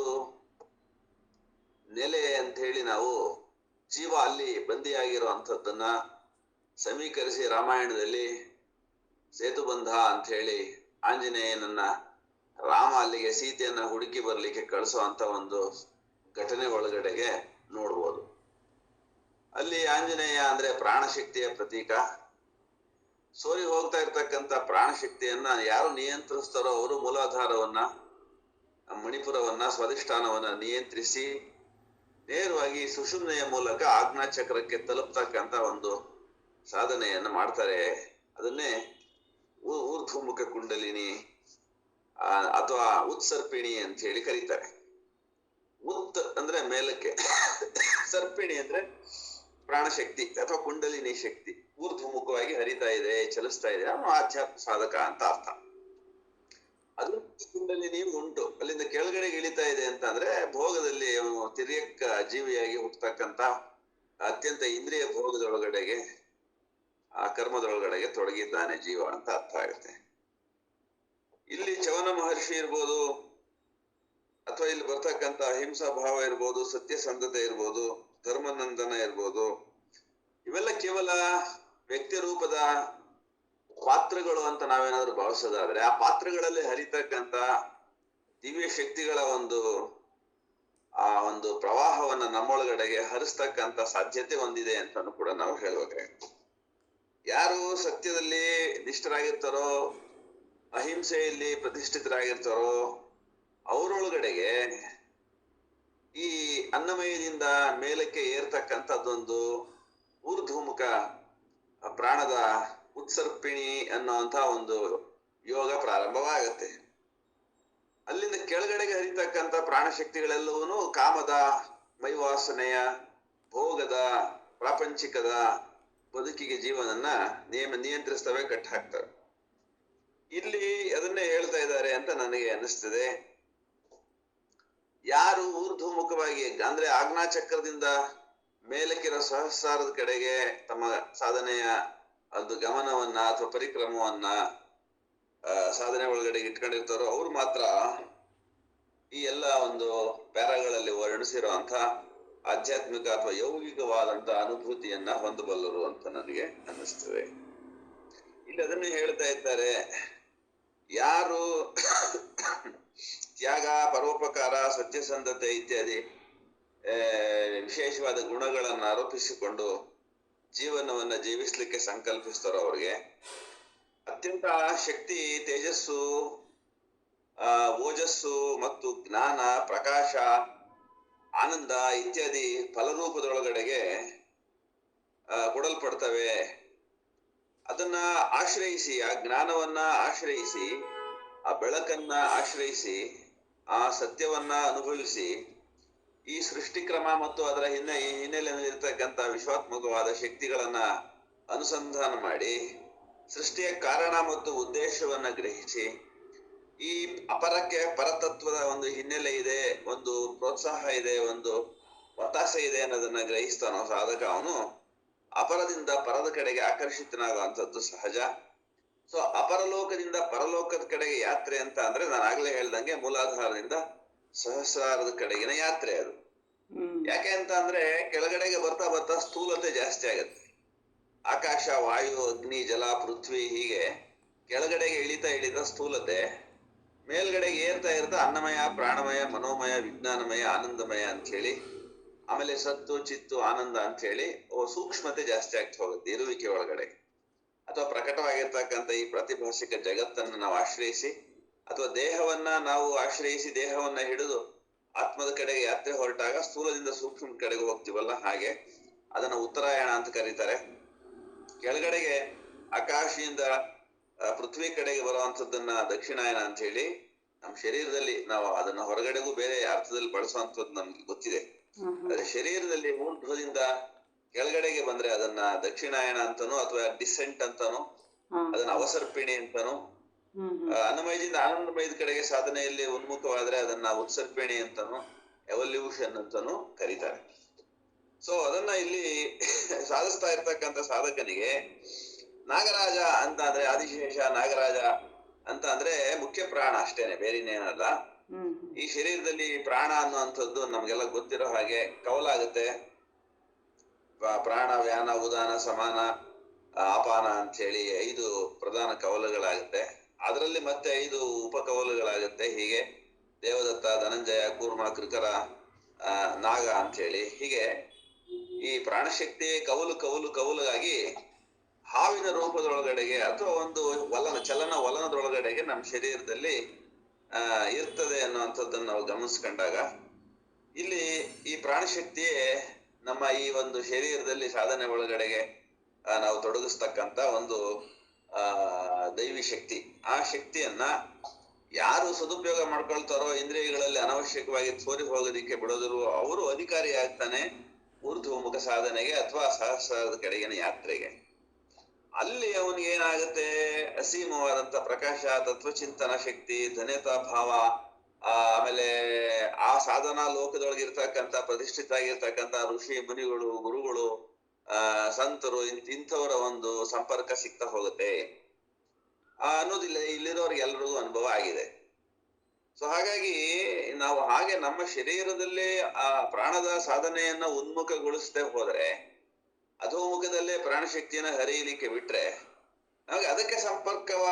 ನೆಲೆ ಅಂತ ಹೇಳಿ ನಾವು ಜೀವ ಅಲ್ಲಿ ಬಂದಿಯಾಗಿರುವಂಥದ್ದನ್ನ ಸಮೀಕರಿಸಿ ರಾಮಾಯಣದಲ್ಲಿ ಸೇತುಬಂಧ ಅಂತ ಹೇಳಿ ಆಂಜನೇಯನನ್ನ ರಾಮ ಅಲ್ಲಿಗೆ ಸೀತೆಯನ್ನ ಹುಡುಕಿ ಬರ್ಲಿಕ್ಕೆ ಕಳಿಸುವಂತ ಒಂದು ಘಟನೆ ಒಳಗಡೆಗೆ ನೋಡ್ಬೋದು. ಅಲ್ಲಿ ಆಂಜನೇಯ ಅಂದ್ರೆ ಪ್ರಾಣಶಕ್ತಿಯ ಪ್ರತೀಕ. ಸೋರಿ ಹೋಗ್ತಾ ಇರ್ತಕ್ಕಂಥ ಪ್ರಾಣಶಕ್ತಿಯನ್ನ ಯಾರು ನಿಯಂತ್ರಿಸ್ತಾರೋ ಅವರು ಮೂಲಾಧಾರವನ್ನ, ಮಣಿಪುರವನ್ನ, ಸ್ವಾಧಿಷ್ಠಾನವನ್ನ ನಿಯಂತ್ರಿಸಿ ನೇರವಾಗಿ ಸುಷುಮ್ನೆಯ ಮೂಲಕ ಆಜ್ಞಾ ಚಕ್ರಕ್ಕೆ ತಲುಪ್ತಕ್ಕಂಥ ಒಂದು ಸಾಧನೆಯನ್ನ ಮಾಡ್ತಾರೆ. ಅದನ್ನೇ ಊರ್ಧ್ವಮುಖ ಕುಂಡಲಿನಿ ಅಥವಾ ಉತ್ಸರ್ಪಿಣಿ ಅಂತ ಹೇಳಿ ಕರೀತಾರೆ. ಉತ್ ಅಂದ್ರೆ ಮೇಲಕ್ಕೆ, ಸರ್ಪಿಣಿ ಅಂದ್ರೆ ಪ್ರಾಣಶಕ್ತಿ ಅಥವಾ ಕುಂಡಲಿನಿ ಶಕ್ತಿ ಊರ್ಧ್ವಮುಖವಾಗಿ ಹರಿತಾ ಇದೆ, ಚಲಿಸ್ತಾ ಇದೆ, ಅವನು ಆಧ್ಯಾತ್ಮ ಸಾಧಕ ಅಂತ ಅರ್ಥ. ಅದು ಕುಂಡಲಿನಿ ಉಂಟು. ಅಲ್ಲಿಂದ ಕೆಳಗಡೆಗೆ ಇಳಿತಾ ಇದೆ ಅಂತ ಅಂದ್ರೆ ಭೋಗದಲ್ಲಿ ಅವನು ತಿರ್ಯಕ್ ಜೀವಿಯಾಗಿ ಹುಟ್ಟತಕ್ಕಂತ ಅತ್ಯಂತ ಇಂದ್ರಿಯ ಭೋಗದೊಳಗಡೆಗೆ, ಆ ಕರ್ಮದೊಳಗಡೆಗೆ ತೊಡಗಿದ್ದಾನೆ ಜೀವ ಅಂತ ಅರ್ಥ ಆಗುತ್ತೆ. ಇಲ್ಲಿ ಚವನ ಮಹರ್ಷಿ ಇರ್ಬೋದು, ಅಥವಾ ಇಲ್ಲಿ ಬರ್ತಕ್ಕಂಥ ಅಹಿಂಸಾ ಭಾವ ಇರ್ಬೋದು, ಸತ್ಯಸಂಧತೆ ಇರ್ಬೋದು, ಧರ್ಮನಂದನ ಇರ್ಬೋದು, ಇವೆಲ್ಲ ಕೇವಲ ವ್ಯಕ್ತಿ ರೂಪದ ಪಾತ್ರಗಳು ಅಂತ ನಾವೇನಾದ್ರೂ ಭಾವಿಸೋದಾದ್ರೆ, ಆ ಪಾತ್ರಗಳಲ್ಲಿ ಹರಿತಕ್ಕಂತ ದಿವ್ಯ ಶಕ್ತಿಗಳ ಆ ಒಂದು ಪ್ರವಾಹವನ್ನ ನಮ್ಮೊಳಗಡೆಗೆ ಹರಿಸ್ತಕ್ಕಂತ ಸಾಧ್ಯತೆ ಹೊಂದಿದೆ ಅಂತಾನು ಕೂಡ ನಾವು ಹೇಳ್ಬೇಕಾಗುತ್ತೆ. ಯಾರು ಸತ್ಯದಲ್ಲಿ ನಿಷ್ಠರಾಗಿರ್ತಾರೋ, ಅಹಿಂಸೆಯಲ್ಲಿ ಪ್ರತಿಷ್ಠಿತರಾಗಿರ್ತಾರೋ, ಅವರೊಳಗಡೆಗೆ ಈ ಅನ್ನಮಯದಿಂದ ಮೇಲಕ್ಕೆ ಏರ್ತಕ್ಕಂಥದ್ದೊಂದು ಊರ್ಧ್ವಮುಖ ಪ್ರಾಣದ ಉತ್ಸರ್ಪಿಣಿ ಅನ್ನುವಂಥ ಒಂದು ಯೋಗ ಪ್ರಾರಂಭವಾಗತ್ತೆ. ಅಲ್ಲಿಂದ ಕೆಳಗಡೆಗೆ ಹರಿತಕ್ಕಂಥ ಪ್ರಾಣಶಕ್ತಿಗಳೆಲ್ಲವೂ ಕಾಮದ, ಮೈವಾಸನೆಯ, ಭೋಗದ, ಪ್ರಾಪಂಚಿಕದ ಬದುಕಿಗೆ ಜೀವನನ್ನ ನಿಯಂತ್ರಿಸ್ತವೆ, ಕಟ್ಟಿ ಹಾಕ್ತವೆ. ಇಲ್ಲಿ ಅದನ್ನೇ ಹೇಳ್ತಾ ಇದ್ದಾರೆ ಅಂತ ನನಗೆ ಅನಿಸ್ತದೆ. ಯಾರು ಊರ್ಧ್ವಮುಖವಾಗಿ ಅಂದ್ರೆ ಆಜ್ಞಾಚಕ್ರದಿಂದ ಮೇಲಕ್ಕಿರೋ ಸಹಸ್ರಾರದ ಕಡೆಗೆ ತಮ್ಮ ಸಾಧನೆಯ ಅದು ಗಮನವನ್ನ ಅಥವಾ ಪರಿಕ್ರಮವನ್ನ ಸಾಧನೆ ಒಳಗಡೆ ಇಟ್ಕೊಂಡಿರ್ತಾರೋ ಅವ್ರು ಮಾತ್ರ ಈ ಎಲ್ಲ ಒಂದು ಪ್ಯಾರಾಗಳಲ್ಲಿ ವರ್ಣಿಸಿರುವಂತ ಆಧ್ಯಾತ್ಮಿಕ ಅಥವಾ ಯೌಗಿಕವಾದಂತ ಅನುಭೂತಿಯನ್ನ ಹೊಂದಬಲ್ಲರು ಅಂತ ನನಗೆ ಅನ್ನಿಸ್ತದೆ. ಇಲ್ಲಿ ಅದನ್ನೇ ಹೇಳ್ತಾ ಇದ್ದಾರೆ, ಯಾರು ತ್ಯಾಗ, ಪರೋಪಕಾರ, ಸತ್ಯಸಂಧತೆ ಇತ್ಯಾದಿ ವಿಶೇಷವಾದ ಗುಣಗಳನ್ನ ಆರೋಪಿಸಿಕೊಂಡು ಜೀವನವನ್ನ ಜೀವಿಸ್ಲಿಕ್ಕೆ ಸಂಕಲ್ಪಿಸ್ತಾರೋ ಅವ್ರಿಗೆ ಅತ್ಯಂತ ಶಕ್ತಿ, ತೇಜಸ್ಸು, ಓಜಸ್ಸು ಮತ್ತು ಜ್ಞಾನ, ಪ್ರಕಾಶ, ಆನಂದ ಇತ್ಯಾದಿ ಫಲರೂಪದೊಳಗಡೆಗೆ ಕೊಡಲ್ಪಡ್ತವೆ. ಅದನ್ನ ಆಶ್ರಯಿಸಿ, ಆ ಜ್ಞಾನವನ್ನ ಆಶ್ರಯಿಸಿ, ಆ ಬೆಳಕನ್ನ ಆಶ್ರಯಿಸಿ, ಆ ಸತ್ಯವನ್ನ ಅನುಭವಿಸಿ, ಈ ಸೃಷ್ಟಿಕ್ರಮ ಮತ್ತು ಅದರ ಹಿನ್ನೆಲೆಯಲ್ಲಿರ್ತಕ್ಕಂಥ ವಿಶ್ವಾತ್ಮಕವಾದ ಶಕ್ತಿಗಳನ್ನ ಅನುಸಂಧಾನ ಮಾಡಿ ಸೃಷ್ಟಿಯ ಕಾರಣ ಮತ್ತು ಉದ್ದೇಶವನ್ನ ಗ್ರಹಿಸಿ, ಈ ಅಪರಕ್ಕೆ ಪರತತ್ವದ ಒಂದು ಹಿನ್ನೆಲೆ ಇದೆ, ಒಂದು ಪ್ರೋತ್ಸಾಹ ಇದೆ, ಒಂದು ಒತ್ತಾಸೆ ಇದೆ ಅನ್ನೋದನ್ನ ಗ್ರಹಿಸ್ತಾನೋ ಸಾಧಕ, ಅವನು ಅಪರದಿಂದ ಪರದ ಕಡೆಗೆ ಆಕರ್ಷಿತನಾಗುವಂಥದ್ದು ಸಹಜ. ಸೊ ಅಪರಲೋಕದಿಂದ ಪರಲೋಕದ ಕಡೆಗೆ ಯಾತ್ರೆ ಅಂತ ಅಂದ್ರೆ ನಾನು ಆಗ್ಲೇ ಹೇಳ್ದಂಗೆ ಮೂಲಾಧಾರದಿಂದ ಸಹಸ್ರಾರದ ಕಡೆಗಿನ ಯಾತ್ರೆ ಅದು. ಯಾಕೆ ಅಂತ ಅಂದ್ರೆ ಕೆಳಗಡೆಗೆ ಬರ್ತಾ ಬರ್ತಾ ಸ್ಥೂಲತೆ ಜಾಸ್ತಿ ಆಗತ್ತೆ. ಆಕಾಶ, ವಾಯು, ಅಗ್ನಿ, ಜಲ, ಪೃಥ್ವಿ ಹೀಗೆ ಕೆಳಗಡೆಗೆ ಇಳಿತಾ ಸ್ಥೂಲತೆ, ಮೇಲ್ಗಡೆಗೆ ಏರ್ತಾ ಅನ್ನಮಯ, ಪ್ರಾಣಮಯ, ಮನೋಮಯ, ವಿಜ್ಞಾನಮಯ, ಆನಂದಮಯ ಅಂತ ಹೇಳಿ, ಆಮೇಲೆ ಸತ್ತು, ಚಿತ್ತು, ಆನಂದ ಅಂತ ಹೇಳಿ ಸೂಕ್ಷ್ಮತೆ ಜಾಸ್ತಿ ಆಗ್ತಾ ಹೋಗುತ್ತೆ ಇರುವಿಕೆ ಒಳಗಡೆ. ಅಥವಾ ಪ್ರಕಟವಾಗಿರ್ತಕ್ಕಂಥ ಈ ಪ್ರಾತಿಭಾಷಿಕ ಜಗತ್ತನ್ನು ನಾವು ಆಶ್ರಯಿಸಿ, ಅಥವಾ ದೇಹವನ್ನ ನಾವು ಆಶ್ರಯಿಸಿ ದೇಹವನ್ನ ಹಿಡಿದು ಆತ್ಮದ ಕಡೆಗೆ ಯಾತ್ರೆ ಹೊರಟಾಗ ಸ್ಥೂಲದಿಂದ ಸೂಕ್ಷ್ಮ ಕಡೆಗೆ ಹೋಗ್ತೀವಲ್ಲ, ಹಾಗೆ ಅದನ್ನ ಉತ್ತರಾಯಣ ಅಂತ ಕರೀತಾರೆ. ಕೆಳಗಡೆಗೆ ಆಕಾಶದಿಂದ ಪೃಥ್ವಿ ಕಡೆಗೆ ಬರುವಂತದ್ದನ್ನ ದಕ್ಷಿಣಾಯನ ಅಂತ ಹೇಳಿ, ನಮ್ಮ ಶರೀರದಲ್ಲಿ ನಾವು ಅದನ್ನ ಹೊರಗಡೆಗೂ ಬೇರೆ ಅರ್ಥದಲ್ಲಿ ಬಳಸುವಂಥದ್ದು ನಮ್ಗೆ ಗೊತ್ತಿದೆ. ಆದ್ರೆ ಶರೀರದಲ್ಲಿ ಊರ್ಧ್ವದಿಂದ ಕೆಳಗಡೆಗೆ ಬಂದ್ರೆ ಅದನ್ನ ದಕ್ಷಿಣಾಯನ ಅಂತಾನು ಅಥವಾ ಡಿಸೆಂಟ್ ಅಂತಾನು, ಅದನ್ನ ಅವಸರ್ಪಿಣಿ ಅಂತಾನು, ಅನ್ನಮಯದಿಂದ ಆನಂದಮಯದ ಕಡೆಗೆ ಸಾಧನೆಯಲ್ಲಿ ಉನ್ಮುಖವಾದ್ರೆ ಅದನ್ನ ಉತ್ಸರ್ಪಿಣಿ ಅಂತಾನು, ಎವಲ್ಯೂಷನ್ ಅಂತಾನು ಕರೀತಾರೆ. ಸೊ ಅದನ್ನ ಇಲ್ಲಿ ಸಾಧಿಸ್ತಾ ಇರ್ತಕ್ಕಂಥ ಸಾಧಕನಿಗೆ ನಾಗರಾಜ ಅಂತ ಅಂದ್ರೆ, ಆದಿಶೇಷ ನಾಗರಾಜ ಅಂತ ಅಂದ್ರೆ ಮುಖ್ಯ ಪ್ರಾಣ ಅಷ್ಟೇನೆ, ಬೇರೆ ಇನ್ನೇನಲ್ಲ. ಈ ಶರೀರದಲ್ಲಿ ಪ್ರಾಣ ಅನ್ನುವಂಥದ್ದು ನಮ್ಗೆಲ್ಲ ಗೊತ್ತಿರೋ ಹಾಗೆ ಕವಲಾಗುತ್ತೆ. ಪ್ರಾಣ, ವ್ಯಾನ, ಉದಾನ, ಸಮಾನ, ಅಪಾನ ಅಂತ ಹೇಳಿ 5 ಪ್ರಧಾನ ಕವಲುಗಳಾಗುತ್ತೆ. ಅದರಲ್ಲಿ ಮತ್ತೆ 5 ಉಪಕವಲುಗಳಾಗುತ್ತೆ. ಹೀಗೆ ದೇವದತ್ತ, ಧನಂಜಯ, ಕೂರ್ಮ, ಕೃಕರ, ನಾಗ ಅಂತ ಹೇಳಿ ಹೀಗೆ ಈ ಪ್ರಾಣಶಕ್ತಿ ಕವಲುಗಾಗಿ ಹಾವಿನ ರೂಪದೊಳಗಡೆಗೆ ಅಥವಾ ಒಂದು ವಲನದೊಳಗಡೆಗೆ ನಮ್ಮ ಶರೀರದಲ್ಲಿ ಇರ್ತದೆ ಅನ್ನುವಂಥದ್ದನ್ನು ನಾವು ಗಮನಿಸ್ಕೊಂಡಾಗ, ಇಲ್ಲಿ ಈ ಪ್ರಾಣಶಕ್ತಿಯೇ ನಮ್ಮ ಈ ಒಂದು ಶರೀರದಲ್ಲಿ ಸಾಧನೆ ಒಳಗಡೆಗೆ ನಾವು ತೊಡಗಿಸ್ತಕ್ಕಂಥ ಒಂದು ದೈವಿ ಶಕ್ತಿ. ಆ ಶಕ್ತಿಯನ್ನ ಯಾರು ಸದುಪಯೋಗ ಮಾಡ್ಕೊಳ್ತಾರೋ, ಇಂದ್ರಿಯಗಳಲ್ಲಿ ಅನವಶ್ಯಕವಾಗಿ ತೋರಿ ಹೋಗೋದಿಕ್ಕೆ ಬಿಡೋದಿರುವ ಅವರು ಅಧಿಕಾರಿ ಆಗ್ತಾನೆ ಊರ್ಧ್ವಮುಖ ಸಾಧನೆಗೆ ಅಥವಾ ಸಹಸ್ರದ ಕಡೆಗಿನ ಯಾತ್ರೆಗೆ. ಅಲ್ಲಿ ಅವನಿಗೆ ಏನಾಗುತ್ತೆ, ಅಸೀಮವಾದಂತ ಪ್ರಕಾಶ, ತತ್ವಚಿಂತನ ಶಕ್ತಿ, ಧನ್ಯತಾ ಭಾವ, ಆಮೇಲೆ ಆ ಸಾಧನಾ ಲೋಕದೊಳಗಿರ್ತಕ್ಕಂಥ ಪ್ರತಿಷ್ಠಿತ ಆಗಿರ್ತಕ್ಕಂಥ ಋಷಿ ಮುನಿಗಳು, ಗುರುಗಳು, ಸಂತರು, ಇಂಥವರ ಒಂದು ಸಂಪರ್ಕ ಸಿಗ್ತಾ ಹೋಗುತ್ತೆ ಅನ್ನೋದಿಲ್ಲ. ಇಲ್ಲಿರೋರ್ಗೆ ಎಲ್ರಿಗೂ ಅನುಭವ ಆಗಿದೆ. ಸೊ ಹಾಗಾಗಿ ನಾವು ಹಾಗೆ ನಮ್ಮ ಶರೀರದಲ್ಲೇ ಆ ಪ್ರಾಣದ ಸಾಧನೆಯನ್ನ ಉನ್ಮುಖಗೊಳಿಸದೆ ಹೋದ್ರೆ, ಅಧೋಮುಖದಲ್ಲೇ ಪ್ರಾಣಶಕ್ತಿಯನ್ನ ಹರಿಯಲಿಕ್ಕೆ ಬಿಟ್ರೆ, ನಮಗೆ ಅದಕ್ಕೆ ಸಂಪರ್ಕವ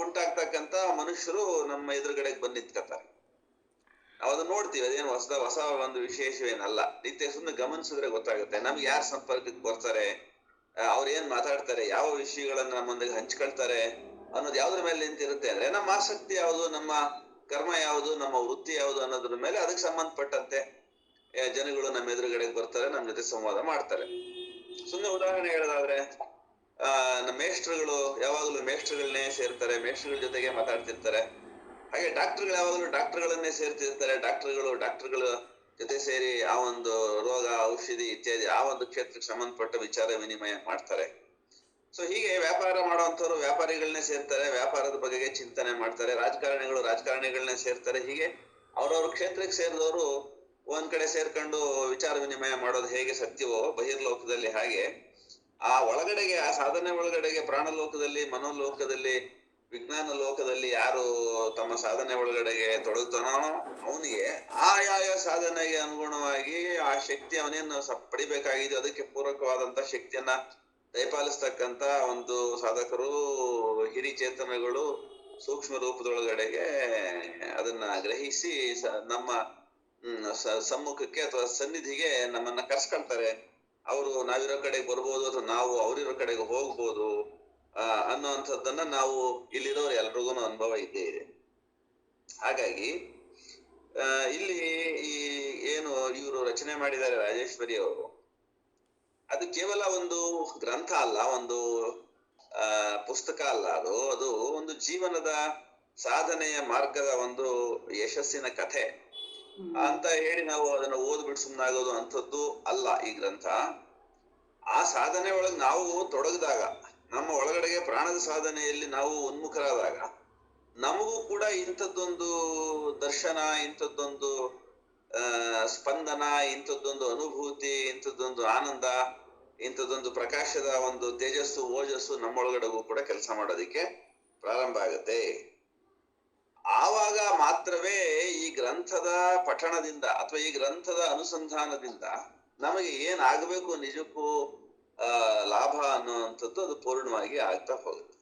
ಉಂಟಾಗ್ತಕ್ಕಂತ ಮನುಷ್ಯರು ನಮ್ಮ ಎದುರುಗಡೆಗೆ ಬಂದು ನಿಂತ್ಕೊತಾರೆ. ನಾವು ಅದನ್ನ ನೋಡ್ತೀವಿ. ಅದೇನು ಹೊಸ ಒಂದು ವಿಶೇಷವೇನಲ್ಲ. ನಿತ್ಯ ಸುಮ್ಮನೆ ಗಮನಿಸಿದ್ರೆ ಗೊತ್ತಾಗುತ್ತೆ ನಮ್ಗೆ ಯಾರು ಸಂಪರ್ಕಕ್ಕೆ ಬರ್ತಾರೆ, ಅವ್ರು ಏನ್ ಮಾತಾಡ್ತಾರೆ, ಯಾವ ವಿಷಯಗಳನ್ನ ನಮ್ಮೊಂದಿಗೆ ಹಂಚ್ಕೊಳ್ತಾರೆ ಅನ್ನೋದು ಯಾವ್ದ್ರ ಮೇಲೆ ನಿಂತಿರುತ್ತೆ ಅಂದ್ರೆ, ನಮ್ಮ ಆಸಕ್ತಿ ಯಾವುದು, ನಮ್ಮ ಕರ್ಮ ಯಾವುದು, ನಮ್ಮ ವೃತ್ತಿ ಯಾವುದು ಅನ್ನೋದ್ರ ಮೇಲೆ ಅದಕ್ಕೆ ಸಂಬಂಧಪಟ್ಟಂತೆ ಜನಗಳು ನಮ್ಮ ಎದುರುಗಡೆಗೆ ಬರ್ತಾರೆ, ನಮ್ಮ ಜೊತೆ ಸಂವಾದ ಮಾಡ್ತಾರೆ. ಸುಮ್ಮನೆ ಉದಾಹರಣೆ ಹೇಳೋದಾದ್ರೆ, ನಮ್ಮ ಮೇಷ್ಟ್ರುಗಳು ಯಾವಾಗಲೂ ಮೇಷ್ಟ್ರುಗಳನ್ನೇ ಸೇರ್ತಾರೆ, ಮೇಷ್ಟ್ರುಗಳ ಜೊತೆಗೆ ಮಾತಾಡ್ತಿರ್ತಾರೆ. ಹಾಗೆ ಡಾಕ್ಟರ್ಗಳು ಯಾವಾಗಲೂ ಡಾಕ್ಟರ್ಗಳನ್ನೇ ಸೇರ್ತಿರ್ತಾರೆ, ಡಾಕ್ಟರ್ಗಳ ಜೊತೆ ಸೇರಿ ಆ ಒಂದು ರೋಗ, ಔಷಧಿ ಇತ್ಯಾದಿ ಆ ಒಂದು ಕ್ಷೇತ್ರಕ್ಕೆ ಸಂಬಂಧಪಟ್ಟ ವಿಚಾರ ವಿನಿಮಯ ಮಾಡ್ತಾರೆ. ಸೊ ಹೀಗೆ ವ್ಯಾಪಾರ ಮಾಡುವಂತವ್ರು ವ್ಯಾಪಾರಿಗಳನ್ನೇ ಸೇರ್ತಾರೆ, ವ್ಯಾಪಾರದ ಬಗೆಗೆ ಚಿಂತನೆ ಮಾಡ್ತಾರೆ. ರಾಜಕಾರಣಿಗಳನ್ನೇ ಸೇರ್ತಾರೆ. ಹೀಗೆ ಅವ್ರವ್ರ ಕ್ಷೇತ್ರಕ್ಕೆ ಸೇರಿದವರು ಒಂದ್ ಕಡೆ ಸೇರ್ಕೊಂಡು ವಿಚಾರ ವಿನಿಮಯ ಮಾಡೋದು ಹೇಗೆ ಸತ್ಯವೋ ಬಹಿರ್ಲೋಕದಲ್ಲಿ, ಹಾಗೆ ಆ ಒಳಗಡೆಗೆ, ಆ ಸಾಧನೆ ಒಳಗಡೆಗೆ, ಪ್ರಾಣಲೋಕದಲ್ಲಿ, ಮನೋಲೋಕದಲ್ಲಿ, ವಿಜ್ಞಾನ ಲೋಕದಲ್ಲಿ ಯಾರು ತಮ್ಮ ಸಾಧನೆ ಒಳಗಡೆಗೆ ತೊಡಗ್ತಾನೋ ಅವನಿಗೆ ಆಯಾಯ ಸಾಧನೆಗೆ ಅನುಗುಣವಾಗಿ ಆ ಶಕ್ತಿ ಅವನೇನು ಪಡಿಬೇಕಾಗಿದೆಯೋ ಅದಕ್ಕೆ ಪೂರಕವಾದಂತ ಶಕ್ತಿಯನ್ನ ದಯಪಾಲಿಸ್ತಕ್ಕಂತ ಒಂದು ಸಾಧಕರು, ಹಿರಿಚೇತನಗಳು ಸೂಕ್ಷ್ಮ ರೂಪದೊಳಗಡೆಗೆ ಅದನ್ನ ಗ್ರಹಿಸಿ ನಮ್ಮ ಸಮ್ಮುಖಕ್ಕೆ ಅಥವಾ ಸನ್ನಿಧಿಗೆ ನಮ್ಮನ್ನ ಕರ್ಸ್ಕೊಳ್ತಾರೆ. ಅವರು ನಾವಿರೋ ಕಡೆಗೆ ಬರ್ಬೋದು ಅಥವಾ ನಾವು ಅವರಿರೋ ಕಡೆಗೆ ಹೋಗ್ಬೋದು ಅನ್ನೋಂಥದ್ದನ್ನ ನಾವು ಇಲ್ಲಿರೋರು ಎಲ್ರಿಗೂ ಅನುಭವ ಇದ್ದೇ ಇದೆ. ಹಾಗಾಗಿ ಇಲ್ಲಿ ಈ ಏನು ಇವರು ರಚನೆ ಮಾಡಿದ್ದಾರೆ ರಾಜೇಶ್ವರಿ ಅವರು, ಅದು ಕೇವಲ ಒಂದು ಗ್ರಂಥ ಅಲ್ಲ, ಒಂದು ಪುಸ್ತಕ ಅಲ್ಲ, ಅದು ಒಂದು ಜೀವನದ ಸಾಧನೆಯ ಮಾರ್ಗದ ಒಂದು ಯಶಸ್ಸಿನ ಕಥೆ ಅಂತ ಹೇಳಿ ನಾವು ಅದನ್ನ ಓದ್ಬಿಟ್ಟು ಸುಮ್ಮನಾಗೋದು ಅಂಥದ್ದು ಅಲ್ಲ ಈ ಗ್ರಂಥ. ಆ ಸಾಧನೆ ಒಳಗೆ ನಾವು ತೊಡಗಿದಾಗ, ನಮ್ಮ ಒಳಗಡೆಗೆ ಪ್ರಾಣದ ಸಾಧನೆಯಲ್ಲಿ ನಾವು ಉನ್ಮುಖರಾದಾಗ ನಮಗೂ ಕೂಡ ಇಂಥದ್ದೊಂದು ದರ್ಶನ, ಇಂಥದ್ದೊಂದು ಸ್ಪಂದನ, ಇಂಥದ್ದೊಂದು ಅನುಭೂತಿ, ಇಂಥದ್ದೊಂದು ಆನಂದ, ಇಂಥದ್ದೊಂದು ಪ್ರಕಾಶದ ಒಂದು ತೇಜಸ್ಸು, ಓಜಸ್ಸು ನಮ್ಮೊಳಗಡೆಗೂ ಕೂಡ ಕೆಲಸ ಮಾಡೋದಿಕ್ಕೆ ಪ್ರಾರಂಭ ಆಗುತ್ತೆ. ಆವಾಗ ಮಾತ್ರವೇ ಈ ಗ್ರಂಥದ ಪಠಣದಿಂದ ಅಥವಾ ಈ ಗ್ರಂಥದ ಅನುಸಂಧಾನದಿಂದ ನಮಗೆ ಏನಾಗಬೇಕು ನಿಜಕ್ಕೂ ಲಾಭ ಅನ್ನುವಂಥದ್ದು ಅದು ಪೂರ್ಣವಾಗಿ ಆಗ್ತಾ ಹೋಗುತ್ತೆ.